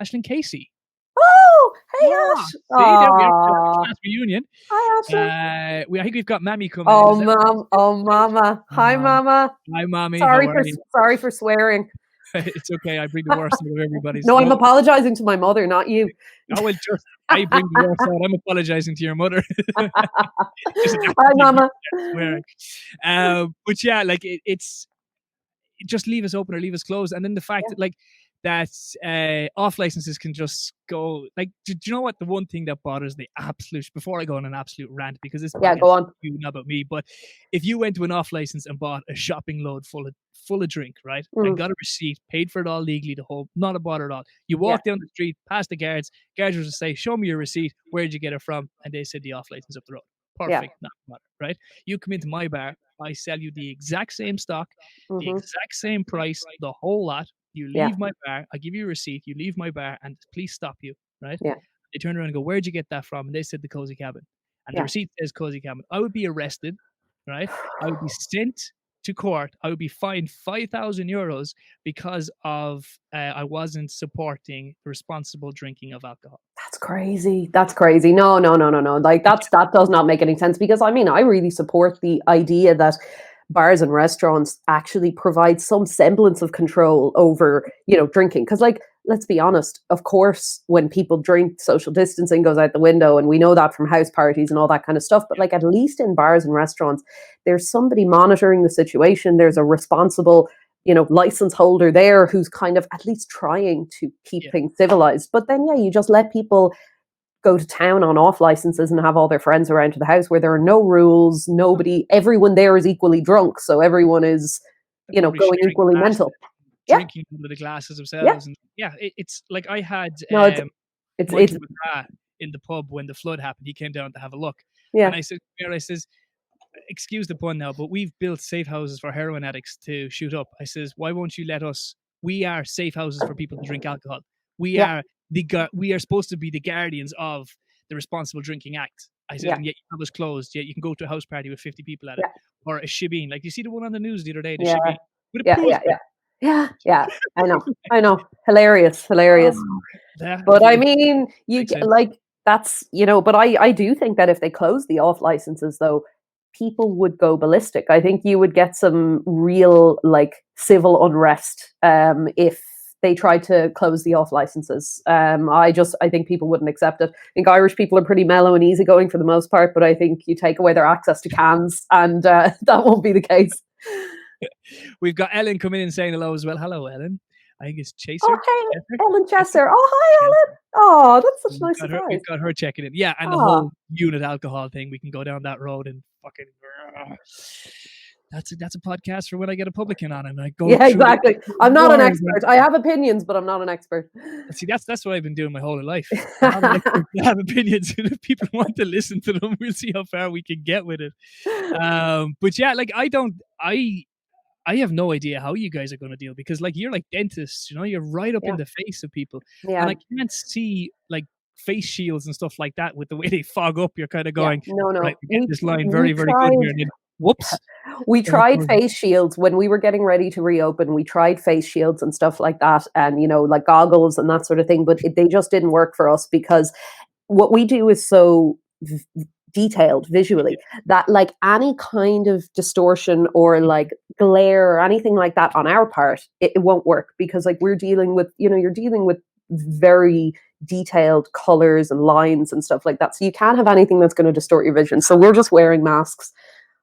Speaker 2: Aisling Casey.
Speaker 3: Oh, hey, Ash.
Speaker 2: See, there we are. Class reunion.
Speaker 3: Hi, Aisling.
Speaker 2: I think we've got Mammy coming
Speaker 3: in.
Speaker 2: Oh,
Speaker 3: Mama. Hi, Mama.
Speaker 2: Hi, Mommy.
Speaker 3: Sorry for swearing.
Speaker 2: It's okay. I bring the worst out of everybody.
Speaker 3: No, I'm apologizing to my mother, not you.
Speaker 2: No, I bring the worst out. I'm apologizing to your mother.
Speaker 3: Hi, Mama.
Speaker 2: But yeah, like it's just leave us open or leave us closed, and then the fact that off licenses can just go like. Do you know what the one thing that bothers the absolute? Before I go on an absolute rant, because this
Speaker 3: go on.
Speaker 2: Not about me, but if you went to an off license and bought a shopping load full of drink, right, and got a receipt, paid for it all legally, the whole, not a bother at all. You walk down the street, past the guards will just say, "Show me your receipt. Where did you get it from?" And they said the off license up the road. Perfect, not a bother, right? You come into my bar, I sell you the exact same stock, the exact same price, the whole lot. You leave my bar, I give you a receipt, you leave my bar, and police stop you, right?
Speaker 3: Yeah.
Speaker 2: They turn around and go, "Where'd you get that from?" And they said the Cozy Cabin. And the receipt says Cozy Cabin. I would be arrested, right? I would be sent to court. I would be fined €5,000 because of I wasn't supporting the responsible drinking of alcohol.
Speaker 3: That's crazy. No. Like that does not make any sense, because I mean, I really support the idea that bars and restaurants actually provide some semblance of control over, drinking. Because, like, let's be honest, of course, when people drink, social distancing goes out the window, and we know that from house parties and all that kind of stuff. But like, at least in bars and restaurants, there's somebody monitoring the situation. There's a responsible, license holder there who's kind of at least trying to keep things civilized. But then, you just let people go to town on off licenses and have all their friends around to the house where there are no rules. Everyone there is equally drunk. So everyone is, going equally mental.
Speaker 2: Drinking under the glasses themselves.
Speaker 3: Yeah.
Speaker 2: And it's like I had
Speaker 3: it's
Speaker 2: in the pub when the flood happened. He came down to have a look.
Speaker 3: Yeah.
Speaker 2: And I says, excuse the pun now, but we've built safe houses for heroin addicts to shoot up. I says, why won't you let us? We are safe houses for people to drink alcohol. We are supposed to be the guardians of the Responsible Drinking Act. I said, and yet you have us closed. Yet you can go to a house party with 50 people at it, or a shebeen. Like, you see the one on the news the other day, the shebeen. With a pool.
Speaker 3: Yeah. I know. Hilarious. But I mean, that's, but I do think that if they close the off licenses, though, people would go ballistic. I think you would get some real, like, civil unrest if they tried to close the off licenses. I think people wouldn't accept it. I think Irish people are pretty mellow and easygoing for the most part, but I think you take away their access to cans and that won't be the case.
Speaker 2: We've got Ellen coming in saying hello as well. Hello, Ellen. I think it's Chaser.
Speaker 3: Oh, hey, Ellen Chesser. Oh, hi, Ellen. Oh, that's such a nice surprise.
Speaker 2: We've got her checking in. Yeah, and the whole unit alcohol thing. We can go down that road and fucking... That's a podcast for when I get a publican on and I go.
Speaker 3: Yeah, exactly. I'm not an expert. I have opinions, but I'm not an expert.
Speaker 2: See, that's what I've been doing my whole life. I have opinions, and if people want to listen to them, we'll see how far we can get with it. But yeah, like I have no idea how you guys are going to deal, because like you're like dentists, you're right up in the face of people, and I can't see like face shields and stuff like that with the way they fog up. You're kind of going,
Speaker 3: no.
Speaker 2: Right, we get this line very, very good here. And then, whoops.
Speaker 3: We tried face shields when we were getting ready to reopen. We tried face shields and stuff like that, and like goggles and that sort of thing, but they just didn't work for us, because what we do is so detailed visually that like any kind of distortion or like glare or anything like that on our part, it won't work, because like we're dealing with, you're dealing with very detailed colors and lines and stuff like that. So you can't have anything that's going to distort your vision. So we're just wearing masks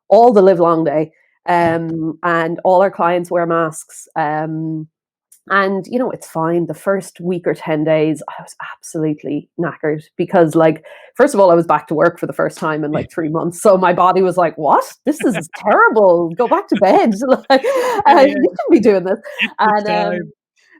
Speaker 3: all the live long day. And all our clients wear masks. And, you know, it's fine. The first week or 10 days, I was absolutely knackered because, like, first of all, I was back to work for the first time in like 3 months. So my body was like, what? This is terrible. Go back to bed. Like, you shouldn't be doing this. And,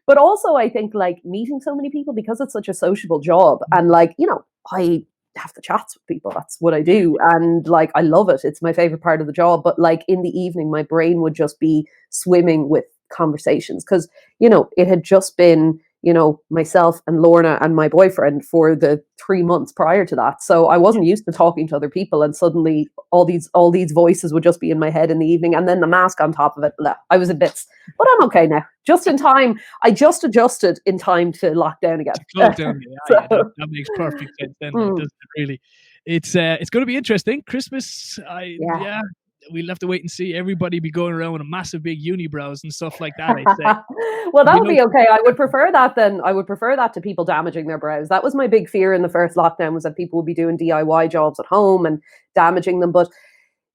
Speaker 3: but also, I think, like, meeting so many people because it's such a sociable job. And, like, you know, I have the chats with people. That's what I do. And, like, I love it. It's my favorite part of the job. But, like, in the evening, my brain would just be swimming with conversations because, you know, it had just been, you know, myself and Lorna and my boyfriend for the 3 months prior to that. So I wasn't used to talking to other people, and suddenly all these voices would just be in my head in the evening, and then the mask on top of it. I was in bits, but I'm okay now. Just in time. I just adjusted in time to lock down again.
Speaker 2: That makes perfect sense then, doesn't it, really? It's going to be interesting. Christmas, we'll have to wait and see. Everybody be going around with a massive big unibrows and stuff like that, I'd say.
Speaker 3: Well, that would be okay. I would prefer that then. I would prefer that to people damaging their brows. That was my big fear in the first lockdown, was that people would be doing DIY jobs at home and damaging them. But,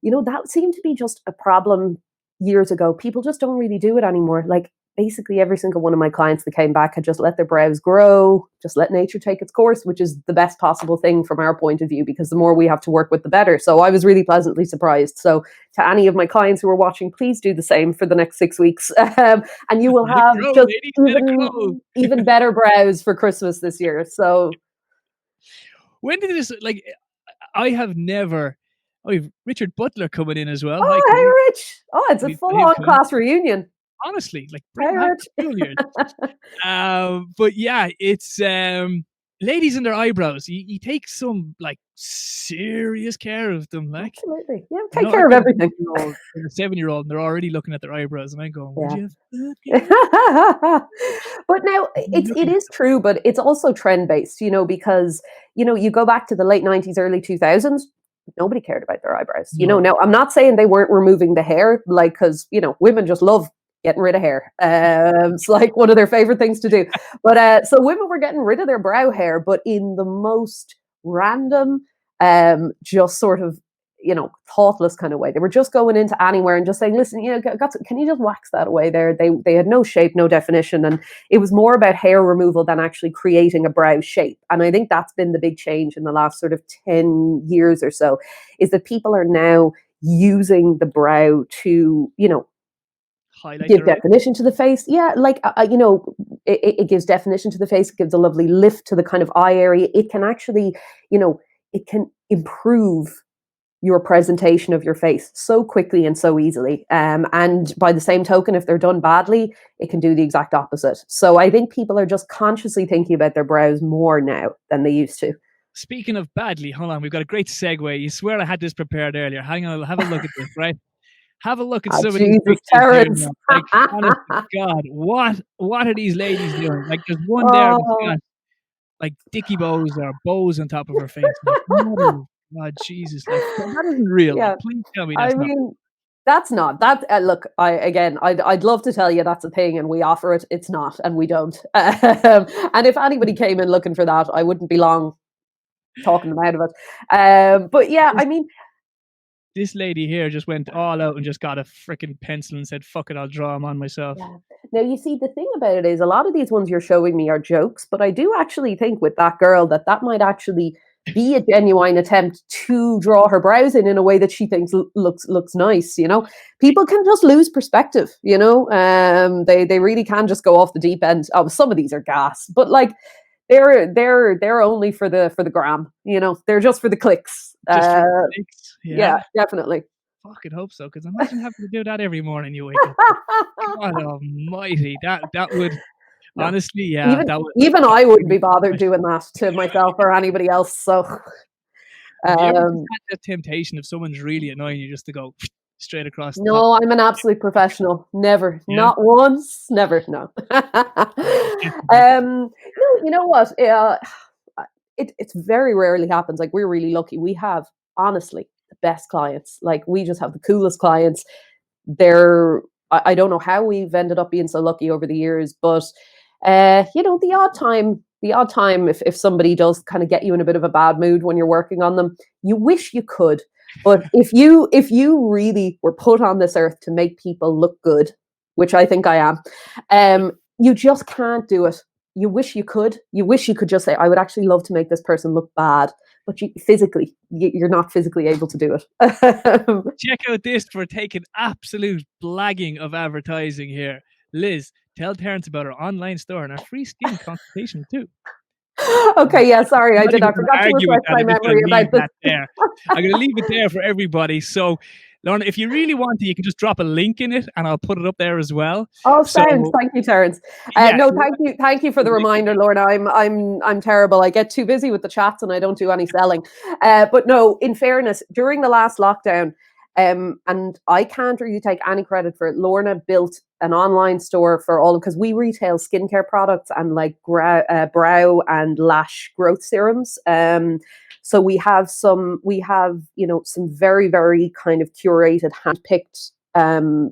Speaker 3: you know, that seemed to be just a problem years ago. People just don't really do it anymore. Like, basically every single one of my clients that came back had just let their brows grow, just let nature take its course, which is the best possible thing from our point of view, because the more we have to work with, the better. So I was really pleasantly surprised. So to any of my clients who are watching, please do the same for the next 6 weeks. And you will have even better brows for Christmas this year. So
Speaker 2: when did this, like, I have Richard Butler coming in as well.
Speaker 3: Oh, hey, Rich. Oh, it's a full-on class reunion.
Speaker 2: Honestly, like, but yeah, it's ladies and their eyebrows. You take some, like, serious care of them. Like,
Speaker 3: absolutely, yeah, take care of everything.
Speaker 2: A 7-year-old, and they're already looking at their eyebrows, and I'm going, would you?
Speaker 3: But now it is true, but it's also trend based, you know, because, you know, you go back to the late 90s, early 2000s. Nobody cared about their eyebrows. You know, now I'm not saying they weren't removing the hair, like, because, you know, women just love getting rid of hair. It's like one of their favorite things to do. But so women were getting rid of their brow hair, but in the most random, just sort of, you know, thoughtless kind of way. They were just going into anywhere and just saying, listen, you know, can you just wax that away there? They had no shape, no definition. And it was more about hair removal than actually creating a brow shape. And I think that's been the big change in the last sort of 10 years or so, is that people are now using the brow to, you know, give definition to the face. Yeah, like, you know, it gives definition to the face. It gives a lovely lift to the kind of eye area. It can actually, you know, it can improve your presentation of your face so quickly and so easily. And by the same token, if they're done badly, it can do the exact opposite. So I think people are just consciously thinking about their brows more now than they used to.
Speaker 2: Speaking of badly, hold on, we've got a great segue. You swear I had this prepared earlier. Hang on, I'll have a look at this, right? Have a look at some of these pictures. Like, honest to God, what are these ladies doing? Like, there's one there that's got, like, dicky bows or bows on top of her face. Like, oh, God, Jesus, like, that isn't real.
Speaker 3: Yeah.
Speaker 2: Like, please tell me that's not.
Speaker 3: That's not that. Look, I'd love to tell you that's a thing, and we offer it. It's not, and we don't. And if anybody came in looking for that, I wouldn't be long talking them out of it. But yeah, I mean,
Speaker 2: this lady here just went all out and just got a freaking pencil and said, fuck it, I'll draw them on myself.
Speaker 3: Yeah. Now, you see, the thing about it is a lot of these ones you're showing me are jokes, but I do actually think with that girl that might actually be a genuine attempt to draw her brows in a way that she thinks looks nice. You know, people can just lose perspective, you know, they really can just go off the deep end. Oh, some of these are gas, but like, they're only for the gram, you know, they're just for the clicks.
Speaker 2: Clicks.
Speaker 3: Yeah, definitely.
Speaker 2: Fucking hope so, because imagine having to do that every morning you wake up. God almighty, that would, no. Honestly, yeah.
Speaker 3: Even I wouldn't be bothered doing that to myself or anybody else. So,
Speaker 2: have you ever had the temptation if someone's really annoying you just to go straight across?
Speaker 3: No, I'm an absolute professional. Never, not once, never. No. No, you know what? It very rarely happens. Like, we're really lucky. We have, honestly, the best clients. Like, we just have the coolest clients. I don't know how we've ended up being so lucky over the years, but the odd time, if somebody does kind of get you in a bit of a bad mood when you're working on them, you wish you could. But if you really were put on this earth to make people look good, which I think I am, you just can't do it. You wish you could. You wish you could just say, I would actually love to make this person look bad. But you're not physically able to do it.
Speaker 2: Check out this for taking absolute blagging of advertising here. Liz, tell Terence about our online store and our free skin consultation too.
Speaker 3: Okay, yeah, sorry, I forgot to refresh my memory about this.
Speaker 2: There. I'm going to leave it there for everybody. So, Lorna, if you really want to, you can just drop a link in it, and I'll put it up there as well.
Speaker 3: Oh, sounds. Thank you, Terence. No, thank you for the reminder, Lorna. I'm terrible. I get too busy with the chats, and I don't do any selling. But no, in fairness, during the last lockdown, and I can't really take any credit for it, Lorna built an online store for all, because we retail skincare products and like brow and lash growth serums. So we have some very, very kind of curated, handpicked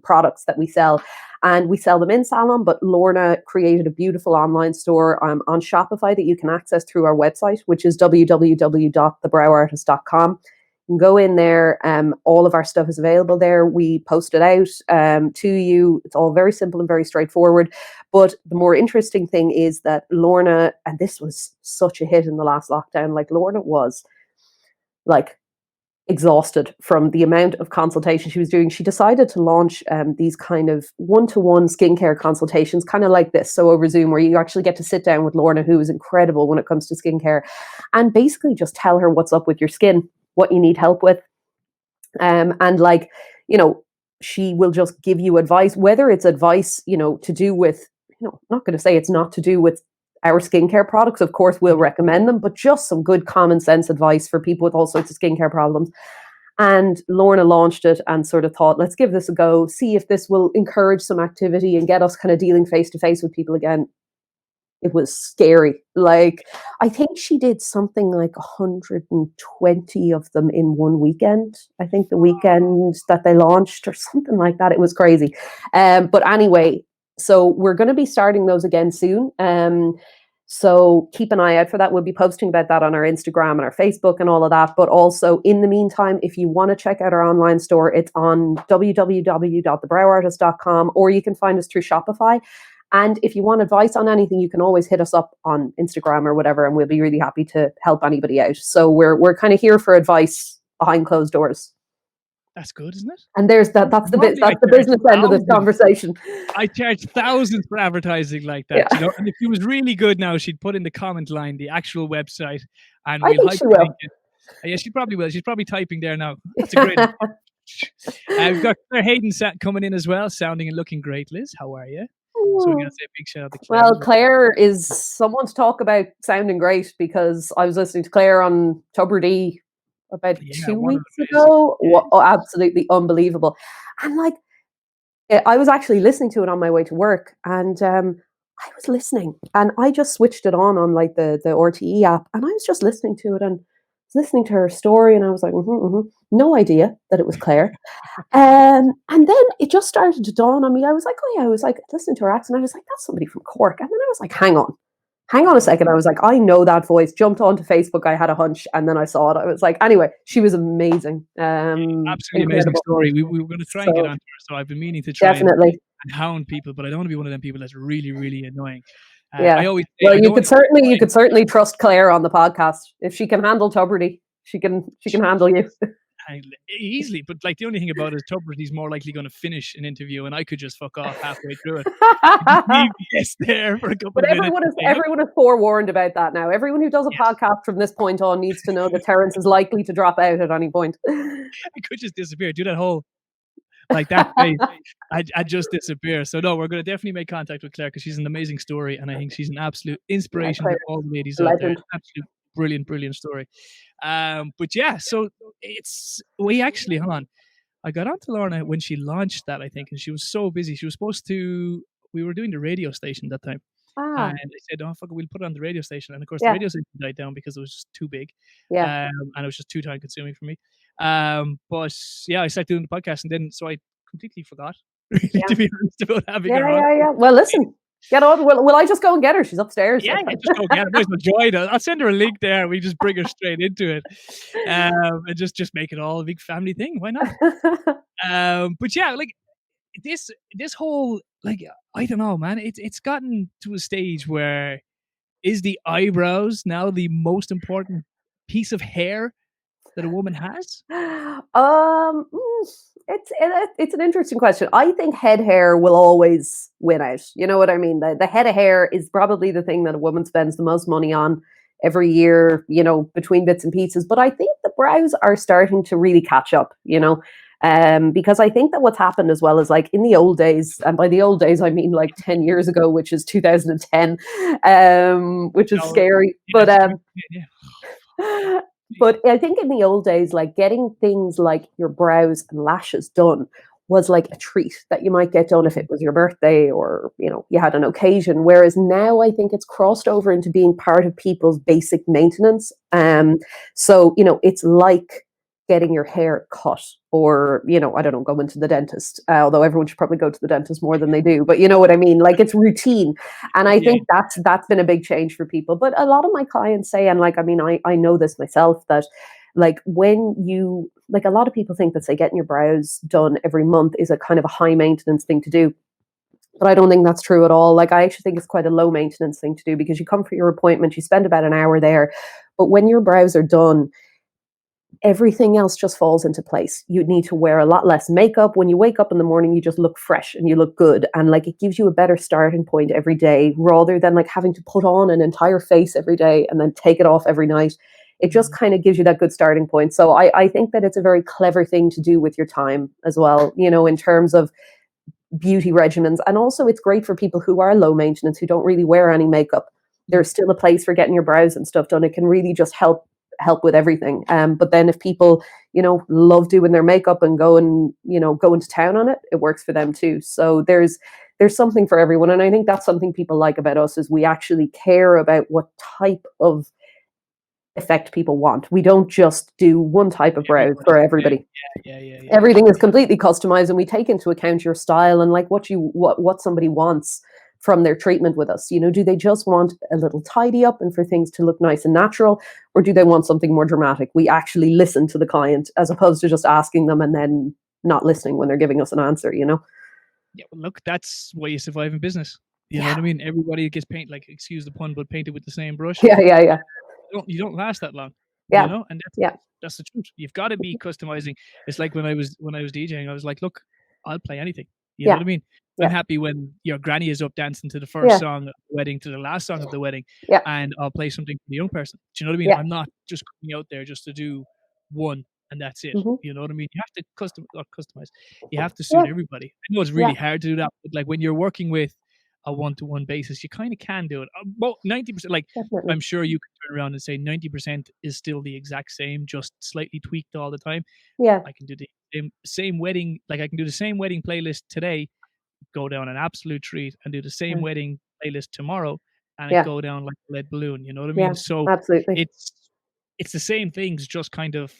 Speaker 3: products that we sell, and we sell them in salon. But Lorna created a beautiful online store on Shopify that you can access through our website, which is www.thebrowartist.com. You can go in there. All of our stuff is available there. We post it out to you. It's all very simple and very straightforward. But the more interesting thing is that Lorna, and this was such a hit in the last lockdown, like Lorna was like exhausted from the amount of consultation she was doing. She decided to launch these kind of one-to-one skincare consultations, kind of like this, so over Zoom, where you actually get to sit down with Lorna, who is incredible when it comes to skincare, and basically just tell her what's up with your skin, what you need help with. And like, she will just give you advice, whether it's advice, to do with, I'm not going to say it's not to do with our skincare products. Of course, we'll recommend them, but just some good common sense advice for people with all sorts of skincare problems. And Lorna launched it and sort of thought, let's give this a go, see if this will encourage some activity and get us kind of dealing face to face with people again. It was scary. Like, I think she did something like 120 of them in one weekend. I think the weekend that they launched or something like that. It was crazy. But anyway, so we're going to be starting those again soon. So keep an eye out for that. We'll be posting about that on our Instagram and our Facebook and all of that. But also, in the meantime, if you want to check out our online store, it's on www.thebrowartist.com, or you can find us through Shopify. And if you want advice on anything, you can always hit us up on Instagram or whatever, and we'll be really happy to help anybody out. So we're kind of here for advice behind closed doors.
Speaker 2: That's good, isn't it?
Speaker 3: And there's that's the business end of this conversation.
Speaker 2: I charge thousands for advertising like that. Yeah. And if she was really good now, she'd put in the comment line the actual website, and
Speaker 3: I think she will.
Speaker 2: Yeah, she probably will. She's probably typing there now. That's a great. We've got Claire Hayden coming in as well, sounding and looking great. Liz, how are you? So we're going to say a big shout out to Claire.
Speaker 3: Well, Claire is someone to talk about sounding great, because I was listening to Claire on Tubridy about 2 weeks ago. Oh, absolutely unbelievable. And like, I was actually listening to it on my way to work, and I was listening, and I just switched it on like the RTE app, and I was just listening to it and listening to her story, and I was like, no idea that it was Claire. And then it just started to dawn on me. I was like, oh yeah, I was like listening to her accent. I was like, that's somebody from Cork. And then I was like, hang on a second. I was like, I know that voice. Jumped onto Facebook. I had a hunch, and then I saw it. I was like, anyway, she was amazing.
Speaker 2: Absolutely amazing story. We were going to try and get onto her, so I've been meaning to try and hound people, but I don't want to be one of them people that's really, really annoying.
Speaker 3: I always say, you could certainly trust Claire on the podcast. If she can handle Tubridy, she can handle you.
Speaker 2: Easily, but like the only thing about it is Tubridy's more likely going to finish an interview, and I could just fuck off halfway through it. Yes, there for a couple of minutes.
Speaker 3: Everyone is forewarned about that now. Everyone who does a podcast from this point on needs to know that Terence is likely to drop out at any point.
Speaker 2: I could just disappear. Do that whole like that face. I just disappear. So no, we're going to definitely make contact with Claire, because she's an amazing story, and I think she's an absolute inspiration to all the ladies out there. Absolute brilliant story. But yeah, so we actually, hold on, I got onto Lorna when she launched that, I think, and she was so busy. She was we were doing the radio station that time, and I said, oh fuck it, we'll put it on the radio station. And of course the radio station died down because it was just too big, and it was just too time consuming for me. But yeah, I started doing the podcast, and then so I completely forgot, really, to be honest, about having her on.
Speaker 3: Well, listen, Get on. Will I just go and get her? She's upstairs.
Speaker 2: Yeah, yeah, just go get her. Might as well join her. I'll send her a link there. We just bring her straight into it, and just make it all a big family thing. Why not? But yeah, like this whole like I don't know, man. It's gotten to a stage where is the eyebrows now the most important piece of hair that a woman has?
Speaker 3: It's an interesting question. I think head hair will always win out. You know what I mean? The head of hair is probably the thing that a woman spends the most money on every year, you know, between bits and pieces. But I think the brows are starting to really catch up, you know. Because I think that what's happened as well is like in the old days, and by the old days I mean like 10 years ago, which is 2010, which is scary. But
Speaker 2: Yeah.
Speaker 3: but I think in the old days, like getting things like your brows and lashes done was like a treat that you might get done if it was your birthday or, you know, you had an occasion. Whereas now I think it's crossed over into being part of people's basic maintenance. So, you know, it's like getting your hair cut or, you know, I don't know, going to the dentist, although everyone should probably go to the dentist more than they do, but you know what I mean? Like it's routine. And I
Speaker 2: Yeah.
Speaker 3: think that's been a big change for people. But a lot of my clients say, and like, I mean, I know this myself, that like when you, like a lot of people think that say getting your brows done every month is a kind of a high maintenance thing to do. But I don't think that's true at all. Like I actually think it's quite a low maintenance thing to do because you come for your appointment, you spend about an hour there. But when your brows are done, everything else just falls into place. You need to wear a lot less makeup. When you wake up in the morning, you just look fresh and you look good. And like it gives you a better starting point every day rather than like having to put on an entire face every day and then take it off every night. It just kind of gives you that good starting point. So I think that it's a very clever thing to do with your time as well, you know, in terms of beauty regimens. And also it's great for people who are low maintenance, who don't really wear any makeup. There's still a place for getting your brows and stuff done. It can really just help with everything. But then if people, you know, love doing their makeup and going to town on it, it works for them too. So there's something for everyone. And I think that's something people like about us is we actually care about what type of effect people want. We don't just do one type of brows for everybody.
Speaker 2: Yeah.
Speaker 3: Everything is completely customized and we take into account your style and like what somebody wants from their treatment with us. You know, do they just want a little tidy up and for things to look nice and natural, or do they want something more dramatic? We actually listen to the client as opposed to just asking them and then not listening when they're giving us an answer, you know?
Speaker 2: Yeah, well, look, that's why you survive in business. You know what I mean? Everybody gets painted, like, excuse the pun, but painted with the same brush.
Speaker 3: Yeah.
Speaker 2: You don't last that long.
Speaker 3: Yeah.
Speaker 2: You know, and that's the truth. You've got to be customizing. It's like when I was DJing, I was like, look, I'll play anything. You know what I mean? I'm happy when your granny is up dancing to the first song of the wedding to the last song of the wedding, and I'll play something for the young person. Do you know what I mean? I'm not just coming out there just to do one and that's it. You know what I mean? You have to customize. You have to suit everybody. I know it's really hard to do that, but like when you're working with a one-to-one basis, you kind of can do it. Well, 90%, like
Speaker 3: Definitely.
Speaker 2: I'm sure you could turn around and say 90% is still the exact same, just slightly tweaked all the time.
Speaker 3: Yeah.
Speaker 2: I can do the same wedding, like I can do the same wedding playlist today, go down an absolute treat, and do the same wedding playlist tomorrow, and it go down like a lead balloon. You know what I mean? So
Speaker 3: absolutely.
Speaker 2: it's the same things, just kind of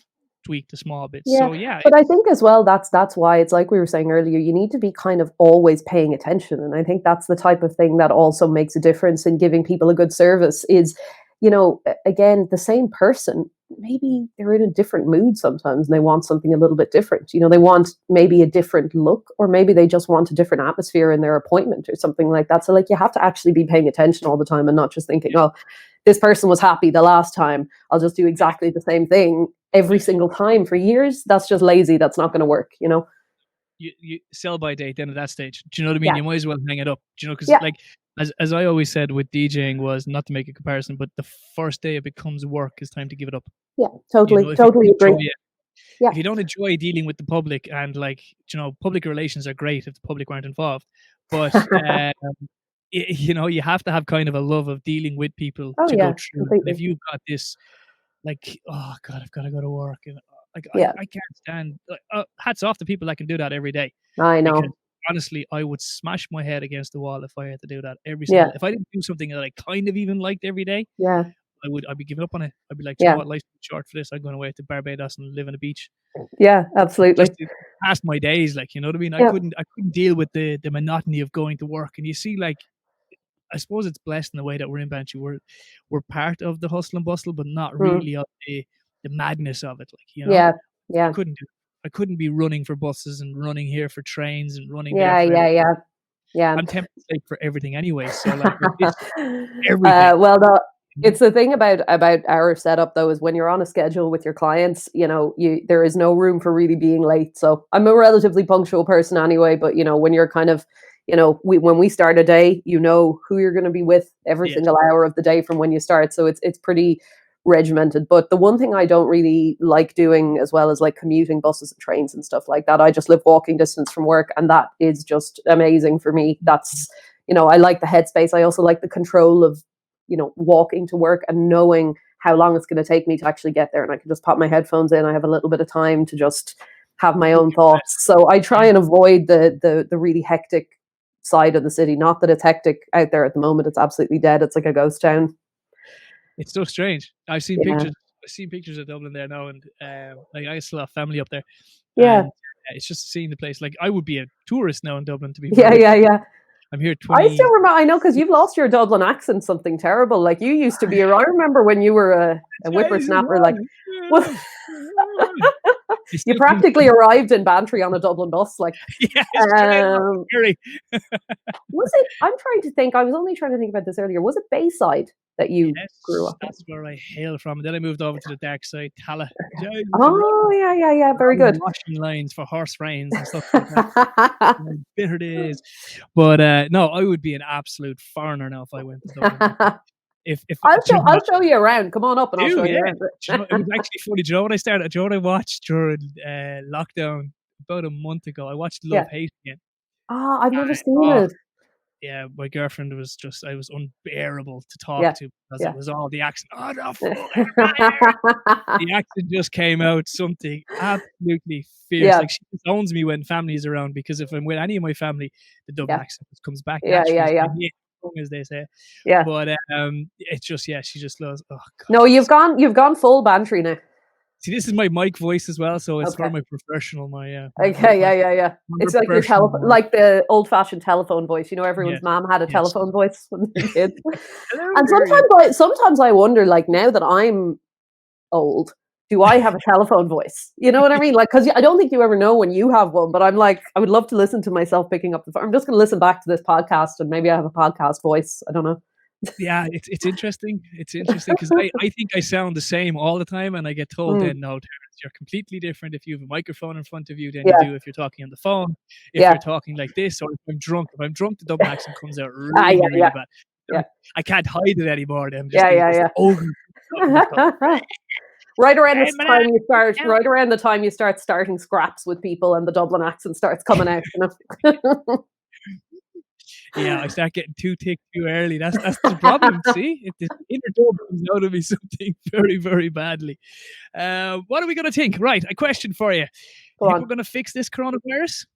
Speaker 2: tweaked a small bit.
Speaker 3: Yeah,
Speaker 2: So yeah,
Speaker 3: but I think as well that's why it's like we were saying earlier, you need to be kind of always paying attention. And I think that's the type of thing that also makes a difference in giving people a good service is, you know, again, the same person, maybe they're in a different mood sometimes and they want something a little bit different. You know, they want maybe a different look, or maybe they just want a different atmosphere in their appointment or something like that. So like you have to actually be paying attention all the time and not just thinking, oh, this person was happy the last time, I'll just do exactly the same thing every single time for years. That's just lazy. That's not going to work, you know?
Speaker 2: You sell by date then at that stage. Do you know what I mean?
Speaker 3: Yeah.
Speaker 2: You might as well hang it up. Do you know? Because
Speaker 3: Yeah.
Speaker 2: like as I always said with DJing, was not to make a comparison, but the first day it becomes work is time to give it up.
Speaker 3: Yeah, totally,
Speaker 2: You know,
Speaker 3: totally agree. Yeah.
Speaker 2: If you don't enjoy dealing with the public, and like, you know, public relations are great if the public aren't involved, but you know, you have to have kind of a love of dealing with people
Speaker 3: Oh
Speaker 2: to
Speaker 3: yeah,
Speaker 2: go through. And
Speaker 3: completely.
Speaker 2: if you've got this, like, oh God, I've got to go to work, and like
Speaker 3: Yeah,
Speaker 2: I can't stand. Like, hats off to people that can do that every day,
Speaker 3: I
Speaker 2: because
Speaker 3: know.
Speaker 2: honestly, I would smash my head against the wall if I had to do that every
Speaker 3: Yeah,
Speaker 2: single. If I didn't do something that I kind of even liked every day,
Speaker 3: yeah,
Speaker 2: I'd be giving up on it. I'd be like, "Do you know
Speaker 3: yeah,
Speaker 2: what, life's too short for this. I'm going away to Barbados and live on the beach."
Speaker 3: yeah, absolutely.
Speaker 2: Just past my days, like, you know what I mean? I
Speaker 3: Yeah,
Speaker 2: couldn't deal with the monotony of going to work. And you see, like, I suppose it's blessed in the way that we're in Bantry. We're part of the hustle and bustle, but not
Speaker 3: Mm.
Speaker 2: really of the madness of it. Like, you know,
Speaker 3: Yeah,
Speaker 2: I
Speaker 3: yeah,
Speaker 2: couldn't do. I couldn't be running for buses and running here for trains and running there
Speaker 3: yeah,
Speaker 2: for
Speaker 3: yeah,
Speaker 2: everything.
Speaker 3: yeah, yeah.
Speaker 2: I'm tempted for everything anyway. So like with this, everything.
Speaker 3: Well,
Speaker 2: You know?
Speaker 3: it's the thing about our setup though, is when you're on a schedule with your clients, you know, there is no room for really being late. So I'm a relatively punctual person anyway, but you know, when you're kind of, you know, when we start a day, you know who you're going to be with every
Speaker 2: Yeah.
Speaker 3: single hour of the day from when you start. So it's pretty regimented. But the one thing I don't really like doing, as well as like commuting buses and trains and stuff like that, I just live walking distance from work, and that is just amazing for me. That's, you know, I like the headspace. I also like the control of, you know, walking to work and knowing how long it's going to take me to actually get there, and I can just pop my headphones in. I have a little bit of time to just have my own thoughts. So I try
Speaker 2: Yeah.
Speaker 3: and avoid the really hectic side of the city. Not that it's hectic out there at the moment. It's absolutely dead. It's like a ghost town.
Speaker 2: It's so strange. I've seen
Speaker 3: Yeah.
Speaker 2: pictures. I've seen pictures of Dublin there now, and like I still have family up there,
Speaker 3: Yeah.
Speaker 2: and it's just seeing the place. Like I would be a tourist now in Dublin, to be
Speaker 3: Yeah,
Speaker 2: very.
Speaker 3: yeah, yeah.
Speaker 2: I'm here
Speaker 3: I
Speaker 2: 20.
Speaker 3: still remember, I know, because you've lost your Dublin accent, something terrible. Like you used to be, I remember when you were a whippersnapper, like, well,
Speaker 2: I
Speaker 3: you
Speaker 2: still think,
Speaker 3: practically arrived in Bantry on a Dublin bus. Like,
Speaker 2: yeah, straight up,
Speaker 3: um,
Speaker 2: very.
Speaker 3: was it, I'm trying to think, I was only trying to think about this earlier. Was it Bayside that you grew
Speaker 2: Yes,
Speaker 3: up in?
Speaker 2: that's where I hail from. And then I moved over to the dark side, Tala. Jesus,
Speaker 3: Oh, yeah, yeah, yeah. Very good.
Speaker 2: washing lines for horse reins and stuff like that. Bitter days. But no, I would be an absolute foreigner now if I went to Dublin. If
Speaker 3: I'll show you around. Come on up and I'll show you
Speaker 2: yeah.
Speaker 3: around.
Speaker 2: Do you know, it was actually funny. Do you know what I started? Do you know what I watched during lockdown about a month ago? I watched Love
Speaker 3: Yeah.
Speaker 2: Hate again.
Speaker 3: Oh, I've never seen
Speaker 2: Oh,
Speaker 3: it.
Speaker 2: yeah, my girlfriend was just, I was unbearable to talk
Speaker 3: Yeah,
Speaker 2: to because
Speaker 3: yeah.
Speaker 2: it was all the accent. Oh, the fucking fire! The accent just came out something absolutely fierce.
Speaker 3: Yeah,
Speaker 2: Like she owns me when family is around, because if I'm with any of my family, the Dublin
Speaker 3: yeah,
Speaker 2: accent just comes back
Speaker 3: yeah,
Speaker 2: naturally.
Speaker 3: yeah,
Speaker 2: It's
Speaker 3: yeah,
Speaker 2: my native tongue, as they say.
Speaker 3: yeah.
Speaker 2: But it's just, yeah, she just loves. Oh God,
Speaker 3: No, you've gone full Bantry now.
Speaker 2: see, this is my mic voice as well, so it's for
Speaker 3: Okay.
Speaker 2: my professional, my
Speaker 3: Okay, yeah, yeah, yeah.
Speaker 2: my
Speaker 3: It's like your
Speaker 2: professional
Speaker 3: telephone,
Speaker 2: voice.
Speaker 3: like the old-fashioned telephone voice. You know,
Speaker 2: Yeah,
Speaker 3: everyone's mom had a
Speaker 2: yes.
Speaker 3: telephone voice when they were kids.
Speaker 2: Hello
Speaker 3: And
Speaker 2: there, yeah.
Speaker 3: sometimes I wonder, like now that I'm old, do I have a telephone voice? You know what I mean? Like, because I don't think you ever know when you have one. But I'm like, I would love to listen to myself picking up the phone. I'm just going to listen back to this podcast, and maybe I have a podcast voice. I don't know.
Speaker 2: Yeah, it's interesting. It's interesting because I think I sound the same all the time, and I get told
Speaker 3: Mm,
Speaker 2: then, no, Terence, you're completely different if you have a microphone in front of you than you
Speaker 3: yeah,
Speaker 2: do if you're talking on the phone, if
Speaker 3: yeah.
Speaker 2: you're talking like this, or if I'm drunk. If I'm drunk, the Dublin accent comes out
Speaker 3: Ah,
Speaker 2: really,
Speaker 3: yeah,
Speaker 2: really
Speaker 3: yeah,
Speaker 2: bad.
Speaker 3: yeah,
Speaker 2: I can't hide it anymore. I'm just
Speaker 3: yeah,
Speaker 2: being this
Speaker 3: yeah,
Speaker 2: ogre. Just going,
Speaker 3: yeah. Right around
Speaker 2: "Hey,
Speaker 3: this
Speaker 2: man,
Speaker 3: time you start,
Speaker 2: yeah."
Speaker 3: right around the time you start starting scraps with people, and the Dublin accent starts coming out. You know.
Speaker 2: Yeah, I start getting too thick too early. That's the problem. See, if the inner door comes out of me something very, very badly. What are we going to think? Right, a question for you.
Speaker 3: Go
Speaker 2: You think
Speaker 3: on.
Speaker 2: we're going to fix this coronavirus?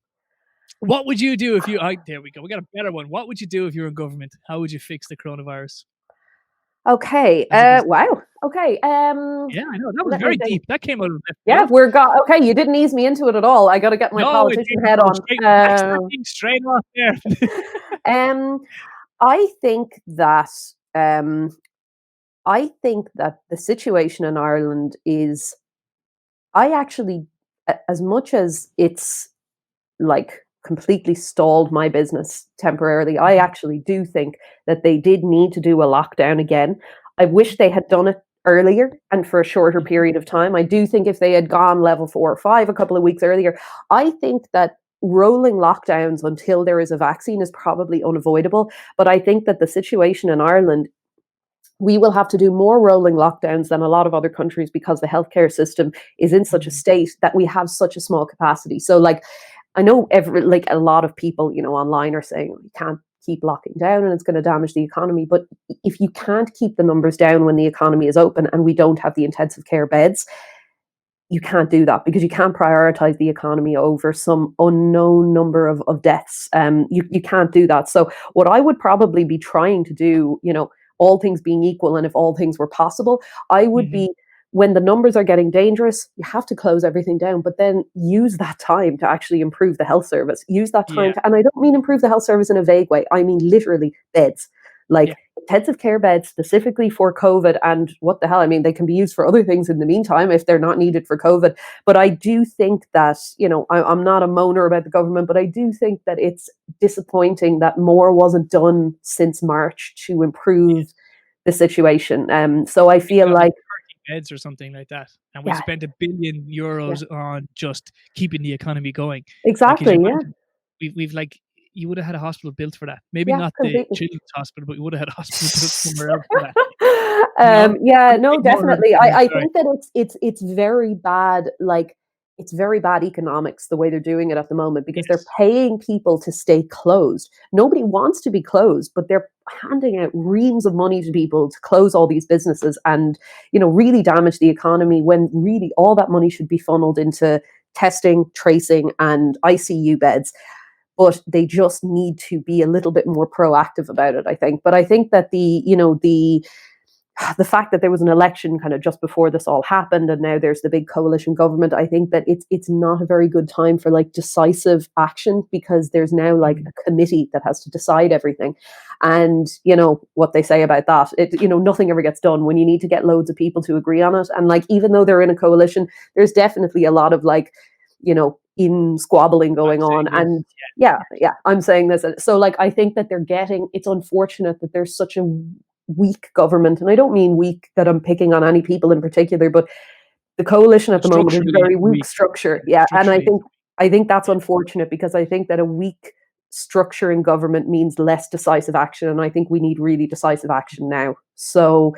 Speaker 2: What would you do if you? There we go. We got a better one. What would you do if you were in government? How would you fix the coronavirus?
Speaker 3: Okay.
Speaker 2: As a business?
Speaker 3: Wow. Okay.
Speaker 2: Yeah, I know that was
Speaker 3: Let me
Speaker 2: very
Speaker 3: think.
Speaker 2: deep. That came out of left
Speaker 3: Yeah,
Speaker 2: field.
Speaker 3: we're got. Okay, you didn't ease me into it at all. I got to get my
Speaker 2: No, it
Speaker 3: politician
Speaker 2: didn't
Speaker 3: head
Speaker 2: go
Speaker 3: on.
Speaker 2: straight backstacking straight off there.
Speaker 3: Um, I think that um, I think that the situation in Ireland is. I actually, as much as it's like completely stalled my business temporarily, I actually do think that they did need to do a lockdown again. I wish they had done it earlier and for a shorter period of time. I do think if they had gone level 4 or 5 a couple of weeks earlier, I think that rolling lockdowns until there is a vaccine is probably unavoidable. But I think that the situation in Ireland, we will have to do more rolling lockdowns than a lot of other countries, because the healthcare system is in such a state that we have such a small capacity. So like, I know like a lot of people, online are saying you can't keep locking down and it's going to damage the economy. But if you can't keep the numbers down when the economy is open and we don't have the intensive care beds, you can't do that, because you can't prioritize the economy over some unknown number of deaths. You can't do that. So what I would probably be trying to do, all things being equal, and if all things were possible, I would
Speaker 2: Mhm.
Speaker 3: be, when the numbers are getting dangerous, you have to close everything down, but then use that time to actually improve the health service. Use that time
Speaker 2: Yeah.
Speaker 3: to, and I don't mean improve the health service in a vague way. I mean literally beds. like intensive care beds specifically for COVID, and what the hell, I mean, they can be used for other things in the meantime if they're not needed for COVID. But I do think that, I'm not a moaner about the government, but I do think that it's disappointing that more wasn't done since March to improve the situation. So I feel like
Speaker 2: 30 beds or something like that, and we spent €1 billion on just keeping the economy going.
Speaker 3: exactly,
Speaker 2: We've like, you would have had a hospital built for that. Maybe
Speaker 3: yeah,
Speaker 2: not the
Speaker 3: completely.
Speaker 2: children's hospital, but you would have had a hospital built somewhere else for that.
Speaker 3: Yeah, no,
Speaker 2: Ignore
Speaker 3: definitely.
Speaker 2: everything.
Speaker 3: I
Speaker 2: Sorry.
Speaker 3: think that it's very bad. Like, it's very bad economics the way they're doing it at the moment, because they're
Speaker 2: Yes.
Speaker 3: paying people to stay closed. Nobody wants to be closed, but they're handing out reams of money to people to close all these businesses and, really damage the economy, when really all that money should be funneled into testing, tracing, and ICU beds. But they just need to be a little bit more proactive about it, I think. But I think that the fact that there was an election kind of just before this all happened, and now there's the big coalition government, I think that it's not a very good time for like decisive action, because there's now like a committee that has to decide everything. And what they say about that, nothing ever gets done when you need to get loads of people to agree on it. And like, even though they're in a coalition, there's definitely a lot of like, in squabbling going on. And yeah, I'm saying this. So like, I think that it's unfortunate that there's such a weak government. And I don't mean weak that I'm picking on any people in particular, but the coalition at the moment is very weak structure. Yeah. And I think that's unfortunate, because I think that a weak structure in government means less decisive action. And I think we need really decisive action now. So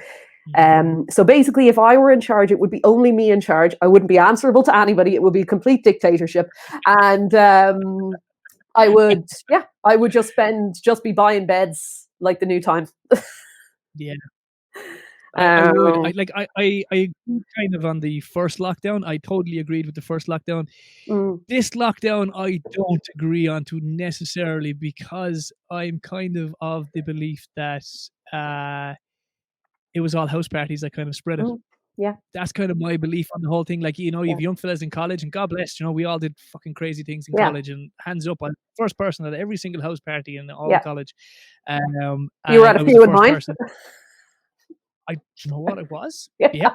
Speaker 3: so basically, if I were in charge, it would be only me in charge. I wouldn't be answerable to anybody. It would be a complete dictatorship. And I would just be buying beds like the new time.
Speaker 2: Yeah. I would. I agreed kind of on the first lockdown. I totally agreed with the first lockdown. This lockdown, I don't agree on to necessarily, because I'm kind of the belief that it was all house parties that kind of spread it.
Speaker 3: Yeah.
Speaker 2: That's kind of my belief on the whole thing. Like, you have young fellas in college, and God bless, we all did fucking crazy things in college, and hands up, I'm the first person at every single house party in all of college.
Speaker 3: You were at a few in mine.
Speaker 2: You know what it was?
Speaker 3: Yeah.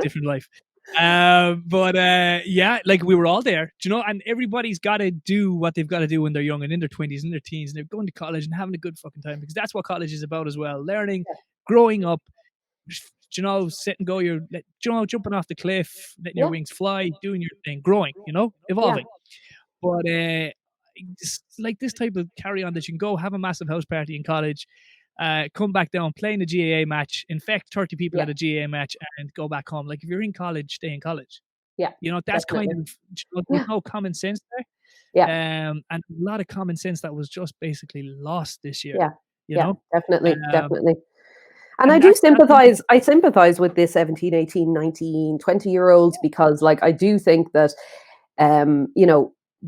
Speaker 2: Different life. Like, we were all there, and everybody's got to do what they've got to do when they're young and in their 20s and their teens, and they're going to college and having a good fucking time, because that's what college is about as well. Learning, growing up, sit and go, you're jumping off the cliff, letting your wings fly, doing your thing, growing, evolving. But like this type of carry on, that you can go have a massive house party in college, come back down, play in a GAA match, infect 30 people at a GAA match, and go back home. Like, if you're in college, stay in college.
Speaker 3: Yeah.
Speaker 2: That's definitely. Kind of, there's no common sense there.
Speaker 3: Yeah.
Speaker 2: And a lot of common sense that was just basically lost this year.
Speaker 3: Definitely. And I do sympathize. I sympathize with the 17, 18, 19, 20-year-olds, because like, I do think that,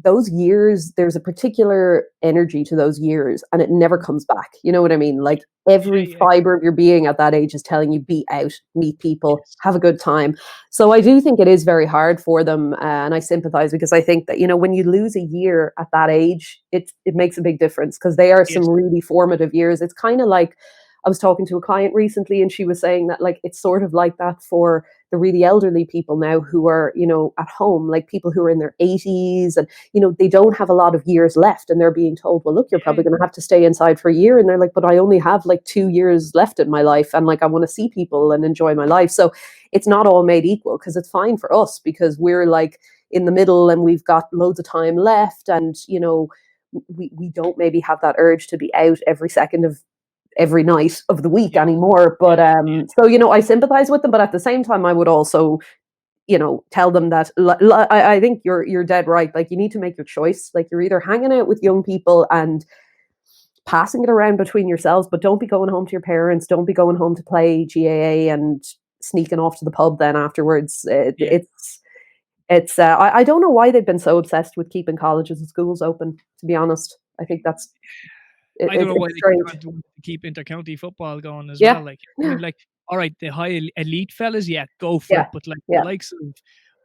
Speaker 3: those years, there's a particular energy to those years, and it never comes back. You know what I mean? Like, every fiber of your being at that age is telling you, be out, meet people, have a good time. So I do think it is very hard for them. And I sympathize, because I think that, when you lose a year at that age, it makes a big difference, because they are some really formative years. It's kind of like, I was talking to a client recently, and she was saying that like, it's sort of like that for the really elderly people now who are, at home, like people who are in their 80s, and, they don't have a lot of years left, and they're being told, well, look, you're probably going to have to stay inside for a year. And they're like, but I only have like 2 years left in my life, and like, I want to see people and enjoy my life. So it's not all made equal, because it's fine for us, because we're like in the middle and we've got loads of time left. And, we don't maybe have that urge to be out every second of every night of the week anymore. But so I sympathize with them, but at the same time, I would also tell them that I think you're dead right. Like, you need to make your choice. Like, you're either hanging out with young people and passing it around between yourselves, but don't be going home to your parents, don't be going home to play GAA and sneaking off to the pub then afterwards. It's I don't know why they've been so obsessed with keeping colleges and schools open, to be honest. I think that's
Speaker 2: I don't know why they can't keep inter-county football going as well. Like, all right, the high elite fellas, go for it. But like the likes of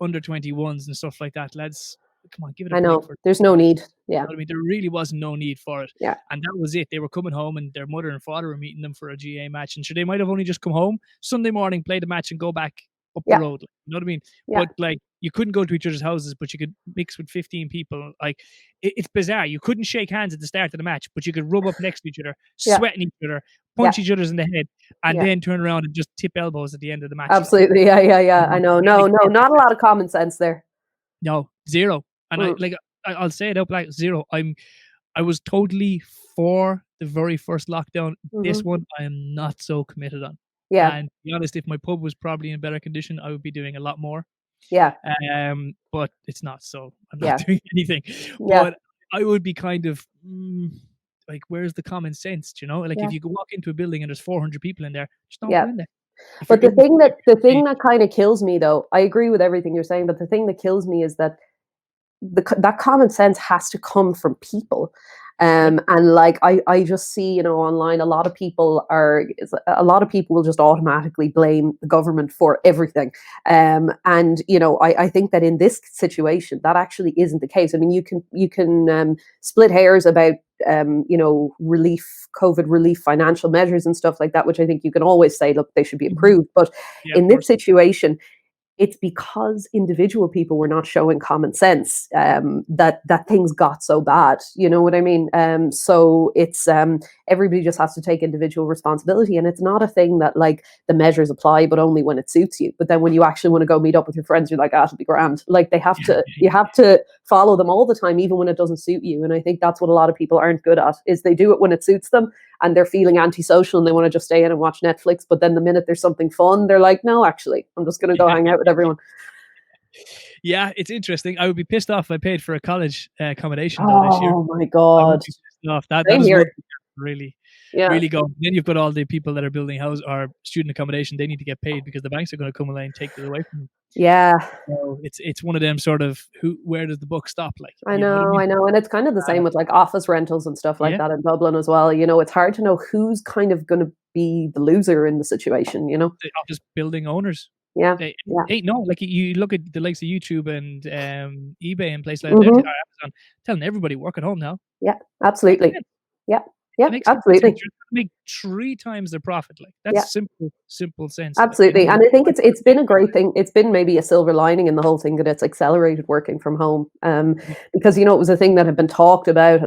Speaker 2: under 21s and stuff like that, lads, come on, give it a break.
Speaker 3: There's no need. Yeah.
Speaker 2: You know what I mean? There really was no need for it.
Speaker 3: Yeah.
Speaker 2: And that was it. They were coming home and their mother and father were meeting them for a GA match. And sure, they might have only just come home Sunday morning, play the match and go back up the
Speaker 3: Yeah.
Speaker 2: road. You know what I mean?
Speaker 3: Yeah.
Speaker 2: But like, you couldn't go to each other's houses, but you could mix with 15 people. Like, it's bizarre. You couldn't shake hands at the start of the match, but you could rub up next to each other,
Speaker 3: Yeah.
Speaker 2: sweating each other,
Speaker 3: Yeah.
Speaker 2: punch each other's in the head, and
Speaker 3: Yeah.
Speaker 2: then turn around and just tip elbows at the end of the match. Like,
Speaker 3: Absolutely. Yeah. I know. No, not a lot of common sense there.
Speaker 2: no, zero. And I'll say it out like zero. I was totally for the very first lockdown. This one I am not so committed on.
Speaker 3: Yeah.
Speaker 2: And to be honest, if my pub was probably in better condition, I would be doing a lot more.
Speaker 3: Yeah.
Speaker 2: But it's not, so I'm
Speaker 3: Yeah.
Speaker 2: not doing anything.
Speaker 3: Yeah.
Speaker 2: But I would be kind of like, where's the common sense? You know, like
Speaker 3: Yeah.
Speaker 2: if you go walk into a building and there's 400 people in there, just don't
Speaker 3: Yeah.
Speaker 2: go in there. If
Speaker 3: But
Speaker 2: you're
Speaker 3: the
Speaker 2: in
Speaker 3: thing that kind of kills me, though, I agree with everything you're saying, but the thing that kills me is that that common sense has to come from people. And like I just see, you know, online a lot of people will just automatically blame the government for everything. And you know, I think that in this situation that actually isn't the case. I mean, you can split hairs about you know, COVID relief financial measures and stuff like that, which I think you can always say, look, they should be improved. But
Speaker 2: yeah,
Speaker 3: in
Speaker 2: of
Speaker 3: this
Speaker 2: course.
Speaker 3: situation, it's because individual people were not showing common sense that things got so bad. You know what I mean? So it's everybody just has to take individual responsibility, and it's not a thing that like the measures apply, but only when it suits you. But then when you actually want to go meet up with your friends, you're like, it'll be grand. Like they have to, you have to follow them all the time, even when it doesn't suit you. And I think that's what a lot of people aren't good at, is they do it when it suits them and they're feeling antisocial and they want to just stay in and watch Netflix. But then the minute there's something fun, they're like, no, actually, I'm just going to go hang out with everyone.
Speaker 2: Yeah, it's interesting. I would be pissed off if I paid for a college accommodation though this year.
Speaker 3: Oh my God.
Speaker 2: That
Speaker 3: Same
Speaker 2: is
Speaker 3: here.
Speaker 2: what really
Speaker 3: Yeah.
Speaker 2: go. Then you've got all the people that are building house or student accommodation. They need to get paid because the banks are going to come along and take it away from them.
Speaker 3: Yeah.
Speaker 2: So it's one of them sort of where does the buck stop? Like,
Speaker 3: I
Speaker 2: you know what
Speaker 3: know,
Speaker 2: I
Speaker 3: I
Speaker 2: mean?
Speaker 3: know. And it's kind of the same with like office rentals and stuff like
Speaker 2: Yeah.
Speaker 3: that in Dublin as well. You know, it's hard to know who's kind of going to be the loser in the situation, you know?
Speaker 2: The office building owners.
Speaker 3: Yeah.
Speaker 2: They
Speaker 3: Yeah.
Speaker 2: no, like you look at the likes of YouTube and eBay and places like
Speaker 3: Mhm.
Speaker 2: that, or Amazon, telling everybody work at home now.
Speaker 3: Yeah, absolutely. Yeah. Yeah,
Speaker 2: It makes sense.
Speaker 3: absolutely.
Speaker 2: You're gonna make 3 times their profit. Like
Speaker 3: Yeah.
Speaker 2: that's simple sense. Like, you
Speaker 3: Absolutely.
Speaker 2: know,
Speaker 3: And I think it's been a great thing. It's been maybe a silver lining in the whole thing that it's accelerated working from home. Because, you know, it was a thing that had been talked about,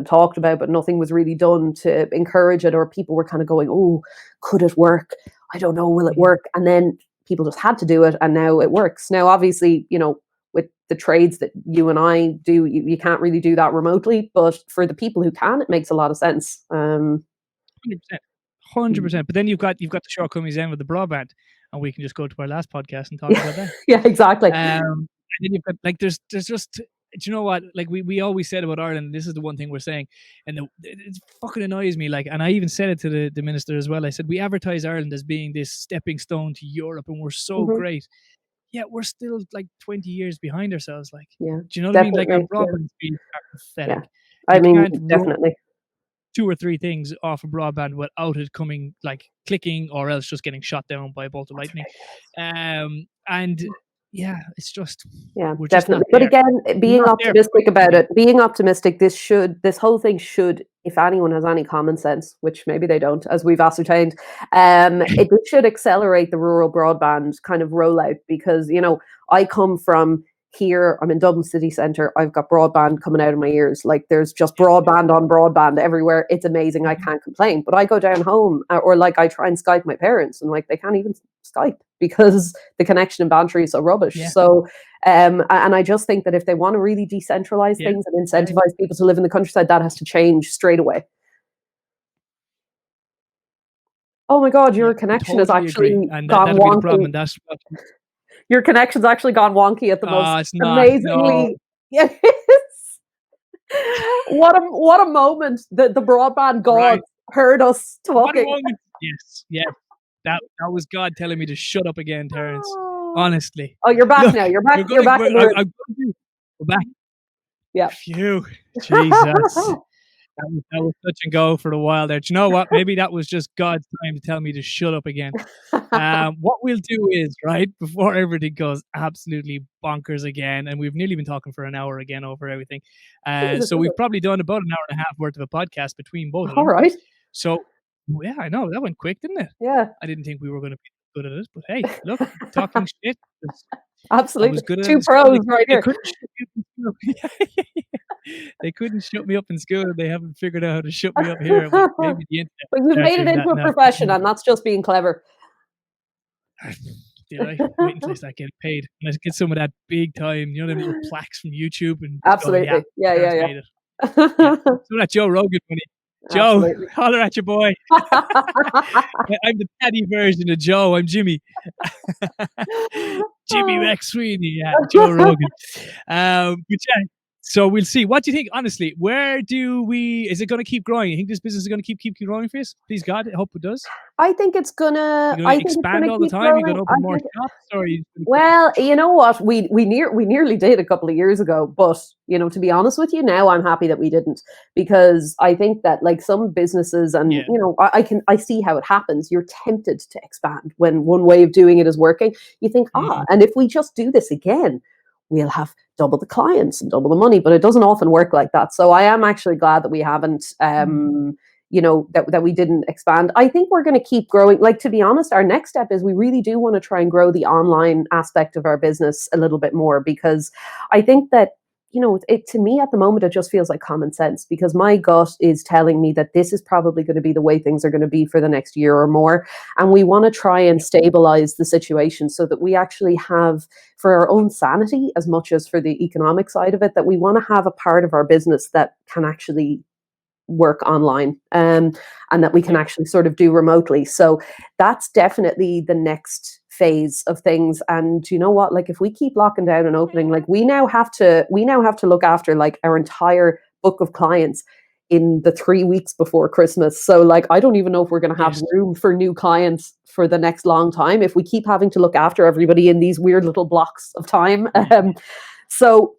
Speaker 3: but nothing was really done to encourage it, or people were kind of going, oh, could it work? I don't know, will it work? And then people just had to do it, and now it works. Now, obviously, you know, with the trades that you and I do, you can't really do that remotely. But for the people who can, it makes a lot of sense.
Speaker 2: 100%. But then you've got the shortcomings then with the broadband, and we can just go to our last podcast and talk about that.
Speaker 3: Yeah, exactly.
Speaker 2: And then you've got like there's just, do you know what? Like we always said about Ireland, this is the one thing we're saying, and it fucking annoys me. Like, and I even said it to the minister as well. I said we advertise Ireland as being this stepping stone to Europe, and we're so great. Yeah, we're still like 20 years behind ourselves. Like,
Speaker 3: Yeah,
Speaker 2: do you know what I mean? Like our
Speaker 3: definitely,
Speaker 2: broadband speeds are pathetic.
Speaker 3: Yeah. I
Speaker 2: You
Speaker 3: mean,
Speaker 2: can't run
Speaker 3: definitely.
Speaker 2: 2 or 3 things off of broadband without it coming like clicking or else just getting shot down by a bolt of lightning. And yeah, it's just
Speaker 3: Yeah,
Speaker 2: we're just not
Speaker 3: definitely. But
Speaker 2: there.
Speaker 3: again, being
Speaker 2: not there.
Speaker 3: optimistic about it, being optimistic, this whole thing should, if anyone has any common sense, which maybe they don't, as we've ascertained, it should accelerate the rural broadband kind of rollout, because, you know, I come from here, I'm in Dublin city centre, I've got broadband coming out of my ears. Like there's just broadband on broadband everywhere. It's amazing. I can't complain. But I go down home, or like I try and Skype my parents, and like they can't even Skype because the connection in Bantry is so rubbish.
Speaker 2: Yeah.
Speaker 3: So and I just think that if they want to really decentralize things and incentivize people to live in the countryside, that has to change straight away. Oh my God, your connection has actually
Speaker 2: and
Speaker 3: gone
Speaker 2: that'll be the
Speaker 3: wonky.
Speaker 2: problem, and that's what
Speaker 3: Your connection's actually gone wonky at the most
Speaker 2: it's not.
Speaker 3: amazingly. Yes. What a moment that the broadband god heard us
Speaker 2: What a
Speaker 3: talking.
Speaker 2: moment. Yes, yeah. That was God telling me to shut up again, Terence. Honestly.
Speaker 3: Oh, you're back
Speaker 2: Look,
Speaker 3: now. You're back. You're back.
Speaker 2: We're back.
Speaker 3: Yeah.
Speaker 2: Phew. Jesus. That was touch and go for a while there. Do you know what? Maybe that was just God's time to tell me to shut up again. What we'll do is, right, before everything goes absolutely bonkers again, and we've nearly been talking for an hour again over everything.
Speaker 3: Jesus,
Speaker 2: So
Speaker 3: is
Speaker 2: we've
Speaker 3: it?
Speaker 2: probably done about an hour and a half worth of a podcast between both of
Speaker 3: All
Speaker 2: them.
Speaker 3: right.
Speaker 2: So, yeah, I know that went quick, didn't it?
Speaker 3: Yeah,
Speaker 2: I didn't think we were going to be good at it, but hey, look, talking shit. I
Speaker 3: absolutely.
Speaker 2: was good at it
Speaker 3: Two
Speaker 2: in school.
Speaker 3: pros right
Speaker 2: They
Speaker 3: here.
Speaker 2: couldn't shut me up in school. They couldn't shut me up in school. They haven't figured out how to shut me up here. Well, maybe the internet
Speaker 3: But
Speaker 2: will
Speaker 3: you've
Speaker 2: start
Speaker 3: made it
Speaker 2: doing that
Speaker 3: into a
Speaker 2: now.
Speaker 3: profession, and that's just being clever.
Speaker 2: Did I? Wait until I start getting paid. And I get some of that big time, you know, them little plaques from YouTube and go, yeah,
Speaker 3: Absolutely. Yeah,
Speaker 2: Darren's
Speaker 3: yeah,
Speaker 2: made it.
Speaker 3: yeah.
Speaker 2: Yeah. Some of that Joe Rogan money. Joe,
Speaker 3: Absolutely.
Speaker 2: holler at your boy. I'm the petty version of Joe. I'm Jimmy. Jimmy Rex Sweeney. Yeah, Joe Rogan. But yeah, so we'll see. What do you think, honestly? Is it going to keep growing? You think this business is going to keep growing for us? Please God, I hope it does.
Speaker 3: I think it's gonna.
Speaker 2: You're
Speaker 3: I
Speaker 2: going to
Speaker 3: think it's
Speaker 2: expand
Speaker 3: gonna
Speaker 2: all the
Speaker 3: keep
Speaker 2: time? You're
Speaker 3: growing.
Speaker 2: going to open more shops? Or are you
Speaker 3: Well, you know what? We nearly did a couple of years ago, but to be honest with you, now I'm happy that we didn't, because I think that like some businesses, and
Speaker 2: Yeah.
Speaker 3: I see how it happens. You're tempted to expand when one way of doing it is working. You think, and if we just do this again, we'll have double the clients and double the money, but it doesn't often work like that. So I am actually glad that we haven't. That we didn't expand. I think we're going to keep growing. Like, to be honest, our next step is we really do want to try and grow the online aspect of our business a little bit more, because I think that, it to me at the moment, it just feels like common sense, because my gut is telling me that this is probably going to be the way things are going to be for the next year or more. And we want to try and stabilize the situation so that we actually have, for our own sanity as much as for the economic side of it, that we want to have a part of our business that can actually work online, and that we can actually sort of do remotely. So that's definitely the next phase of things. And you know what, like, if we keep locking down and opening, like, we now have to look after like our entire book of clients in the 3 weeks before Christmas. So like, I don't even know if we're going to have
Speaker 2: Yes.
Speaker 3: room for new clients for the next long time if we keep having to look after everybody in these weird little blocks of time. So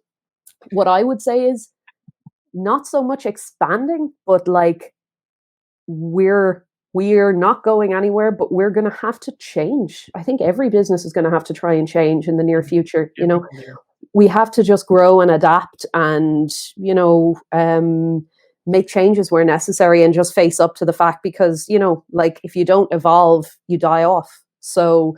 Speaker 3: what I would say is, not so much expanding, but like, we're not going anywhere, but we're going to have to change. I think every business is going to have to try and change in the near future. We have to just grow and adapt, and make changes where necessary, and just face up to the fact, because like, if you don't evolve, you die off. So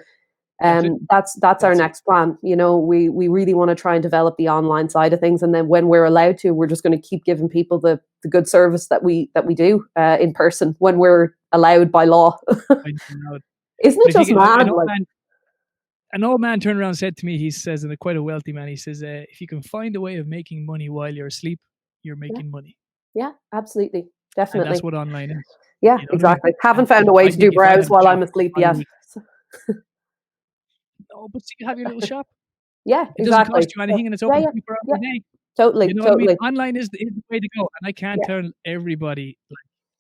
Speaker 3: that's our next plan. We really want to try and develop the online side of things, and then when we're allowed to, we're just going to keep giving people the good service that we do in person when we're allowed by law. Isn't it just mad?
Speaker 2: An old man turned around and said to me, he says, and quite a wealthy man, he says, if you can find a way of making money while you're asleep, you're making money.
Speaker 3: Yeah, absolutely.
Speaker 2: And
Speaker 3: Definitely.
Speaker 2: that's what online is.
Speaker 3: Yeah, exactly. Haven't found a way to do browse while I'm asleep yet.
Speaker 2: No, but see, you have your little shop.
Speaker 3: Yeah,
Speaker 2: It doesn't cost you anything, and it's open 24 hours a day.
Speaker 3: Totally,
Speaker 2: You know
Speaker 3: totally.
Speaker 2: what I mean? Online is the way to go, and I can't tell everybody.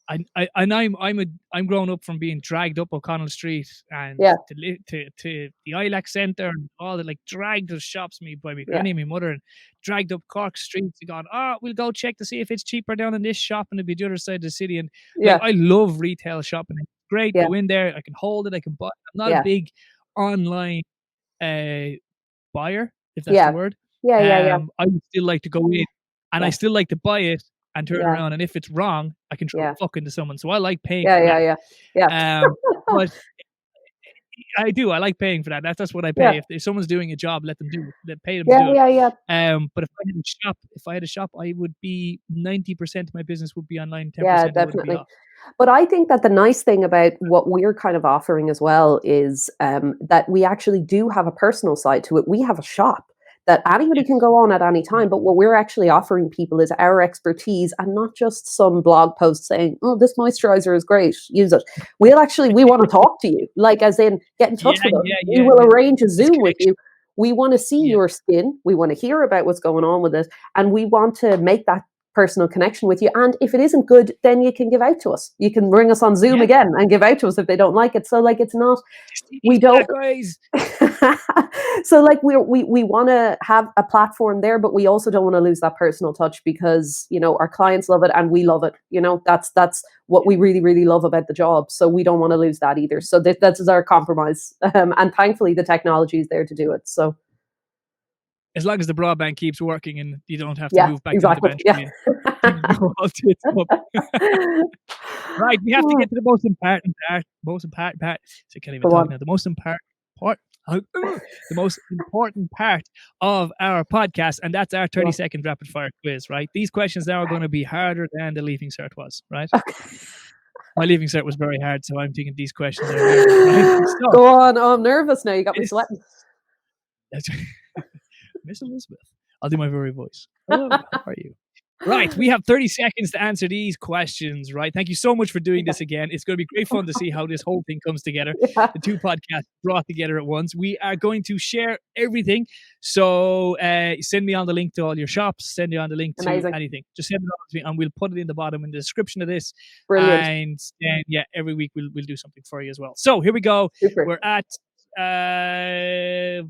Speaker 2: I'm growing up from being dragged up O'Connell Street and to the ILAC Centre and all that, like, dragged to shops by my granny and my mother, and dragged up Cork streets and gone, we'll go check to see if it's cheaper down in this shop, and it'll be the other side of the city. And like, I love retail shopping. It's great. Go in there, I can hold it, I can buy it. I'm not a big online buyer, if that's the word. I would still like to go in, and I still like to buy it and turn around, and if it's wrong, I can throw a fuck into someone. So I like paying for that. But I do. I like paying for that. That's what I pay. If someone's doing a job, let them do it. Pay them to do it. But if I had a shop, I would be 90% of my business would be online. 10%
Speaker 3: definitely.
Speaker 2: Would be off.
Speaker 3: But I think that the nice thing about what we're kind of offering as well is that we actually do have a personal side to it. We have a shop that anybody can go on at any time. But what we're actually offering people is our expertise, and not just some blog post saying, "Oh, this moisturizer is great, use it." We want to talk to you, like, as in, get in touch with us. We will arrange a Zoom with you. We want to see your skin. We want to hear about what's going on with it, and we want to make that personal connection with you. And if it isn't good, then you can give out to us. You can ring us on Zoom again and give out to us if they don't like it. So like, it's not, we don't, so like we want to have a platform there, but we also don't want to lose that personal touch because, you know, our clients love it and we love it. You know, that's what we really, really love about the job. So we don't want to lose that either. So that is our compromise. And thankfully the technology is there to do it. So
Speaker 2: as long as the broadband keeps working and you don't have to move back to the bench. Right, we have to get to the most important part. So I can't even talk now. The most important part of our podcast, and that's our 30-second rapid fire quiz, right? These questions now are going to be harder than the Leaving Cert was, right? My Leaving Cert was very hard, so I'm thinking these questions are harder, right? So,
Speaker 3: go on. Oh, I'm nervous now. You got me sweating.
Speaker 2: Miss Elizabeth. I'll do my very voice. Hello, how are you? Right, we have 30 seconds to answer these questions, right? Thank you so much for doing this again. It's going to be great fun to see how this whole thing comes together. The two podcasts brought together at once. We are going to share everything. So send me on the link to all your shops. Send me on the link to anything. Just send it on to me and we'll put it in the bottom in the description of this.
Speaker 3: Brilliant.
Speaker 2: And yeah, every week we'll do something for you as well. So here we go.
Speaker 3: Super.
Speaker 2: We're at 40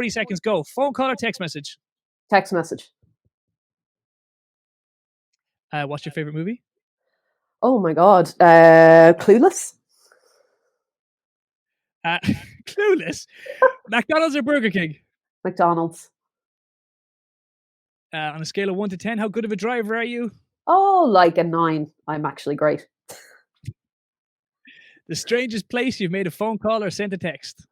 Speaker 2: seconds. Go. Phone call or text message?
Speaker 3: Text message.
Speaker 2: What's your favorite movie?
Speaker 3: Oh my God. Clueless.
Speaker 2: Clueless. McDonald's or Burger King?
Speaker 3: McDonald's.
Speaker 2: On a scale of 1 to 10, how good of a driver are you?
Speaker 3: Oh, like a 9. I'm actually great.
Speaker 2: The strangest place you've made a phone call or sent a text?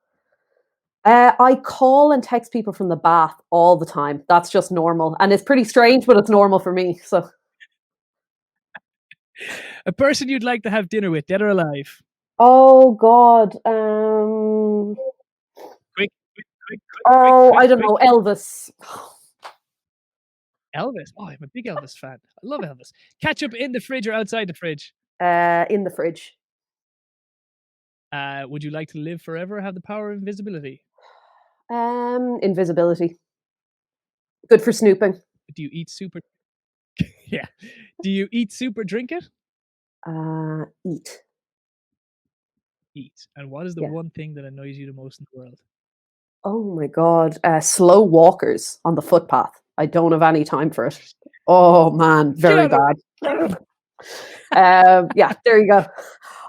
Speaker 3: I call and text people from the bath all the time. That's just normal. And it's pretty strange, but it's normal for me. So,
Speaker 2: a person you'd like to have dinner with, dead or alive?
Speaker 3: Oh God.
Speaker 2: Quick.
Speaker 3: I don't know. Elvis.
Speaker 2: Elvis? Oh, I'm a big Elvis fan. I love Elvis. Ketchup in the fridge or outside the fridge?
Speaker 3: In the fridge.
Speaker 2: Would you like to live forever or have the power of invisibility?
Speaker 3: Invisibility. Good for snooping.
Speaker 2: Do you eat soup or yeah. Do you eat soup or drink it?
Speaker 3: Eat.
Speaker 2: Eat. And what is the one thing that annoys you the most in the world?
Speaker 3: Oh my God. Slow walkers on the footpath. I don't have any time for it. Oh man, very bad. Yeah, there you go.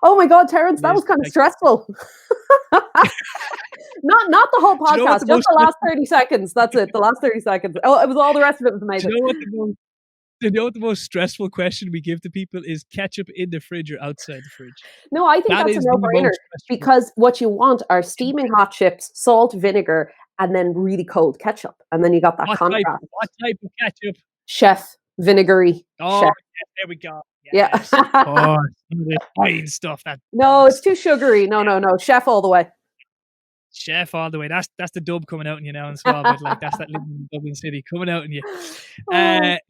Speaker 3: Oh my God, Terence, that was kind of stressful. Not the whole podcast, just the last 30 seconds. That's it, the last 30 seconds. Oh, it was all the rest of it was amazing.
Speaker 2: Do you know what the most stressful question we give to people is ketchup in the fridge or outside the fridge?
Speaker 3: No, I think that's a no-brainer because what you want are steaming hot chips, salt, vinegar, and then really cold ketchup. And then you got that contrast.
Speaker 2: What type of ketchup?
Speaker 3: Chef, vinegary.
Speaker 2: Oh,
Speaker 3: chef.
Speaker 2: Yes, there we go.
Speaker 3: Yes.
Speaker 2: Yeah. Oh, the fine stuff.
Speaker 3: No, it's too sugary. No. Chef all the way.
Speaker 2: Chef all the way. That's the dub coming out in you now as well. But like that's that living in Dublin City coming out in you.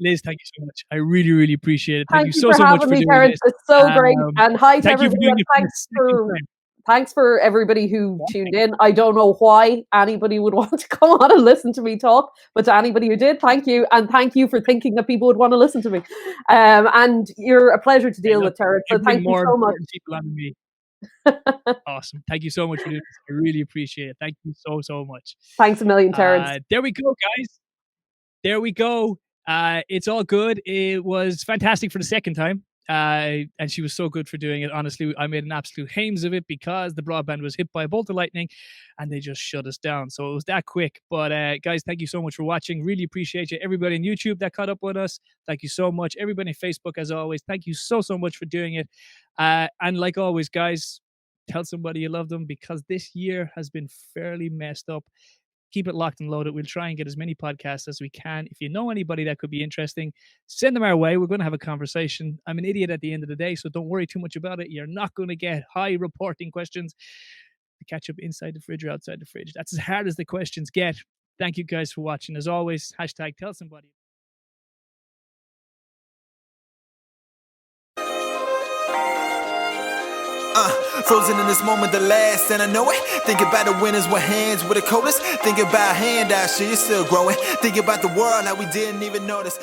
Speaker 2: Liz, thank you so much. I really, really appreciate it. Thank you so much for doing this.
Speaker 3: It's so great. And hi to everybody. Thanks for everybody who tuned in. I don't know why anybody would want to come on and listen to me talk, but to anybody who did, thank you. And thank you for thinking that people would want to listen to me. And you're a pleasure to deal with, Terence. So thank you so much.
Speaker 2: People on me. Awesome. Thank you so much for doing this. I really appreciate it. Thank you so much.
Speaker 3: Thanks a million, Terence.
Speaker 2: There we go, guys. There we go. It's all good. It was fantastic for the second time. And she was so good for doing it. Honestly, I made an absolute hames of it because the broadband was hit by a bolt of lightning and they just shut us down. So it was that quick. But guys, thank you so much for watching. Really appreciate you. Everybody on YouTube that caught up with us, thank you so much. Everybody on Facebook, as always, thank you so much for doing it. And like always, guys, tell somebody you love them because this year has been fairly messed up. Keep it locked and loaded. We'll try and get as many podcasts as we can. If you know anybody that could be interesting, send them our way. We're going to have a conversation. I'm an idiot at the end of the day, so don't worry too much about it. You're not going to get high reporting questions. The ketchup inside the fridge or outside the fridge. That's as hard as the questions get. Thank you guys for watching. As always, hashtag tell somebody.
Speaker 1: Frozen in this moment, the last, and I know it. Think about the winners with hands with the coldest. Think about hand out, shit, you're still growing. Think about the world, how we didn't even notice.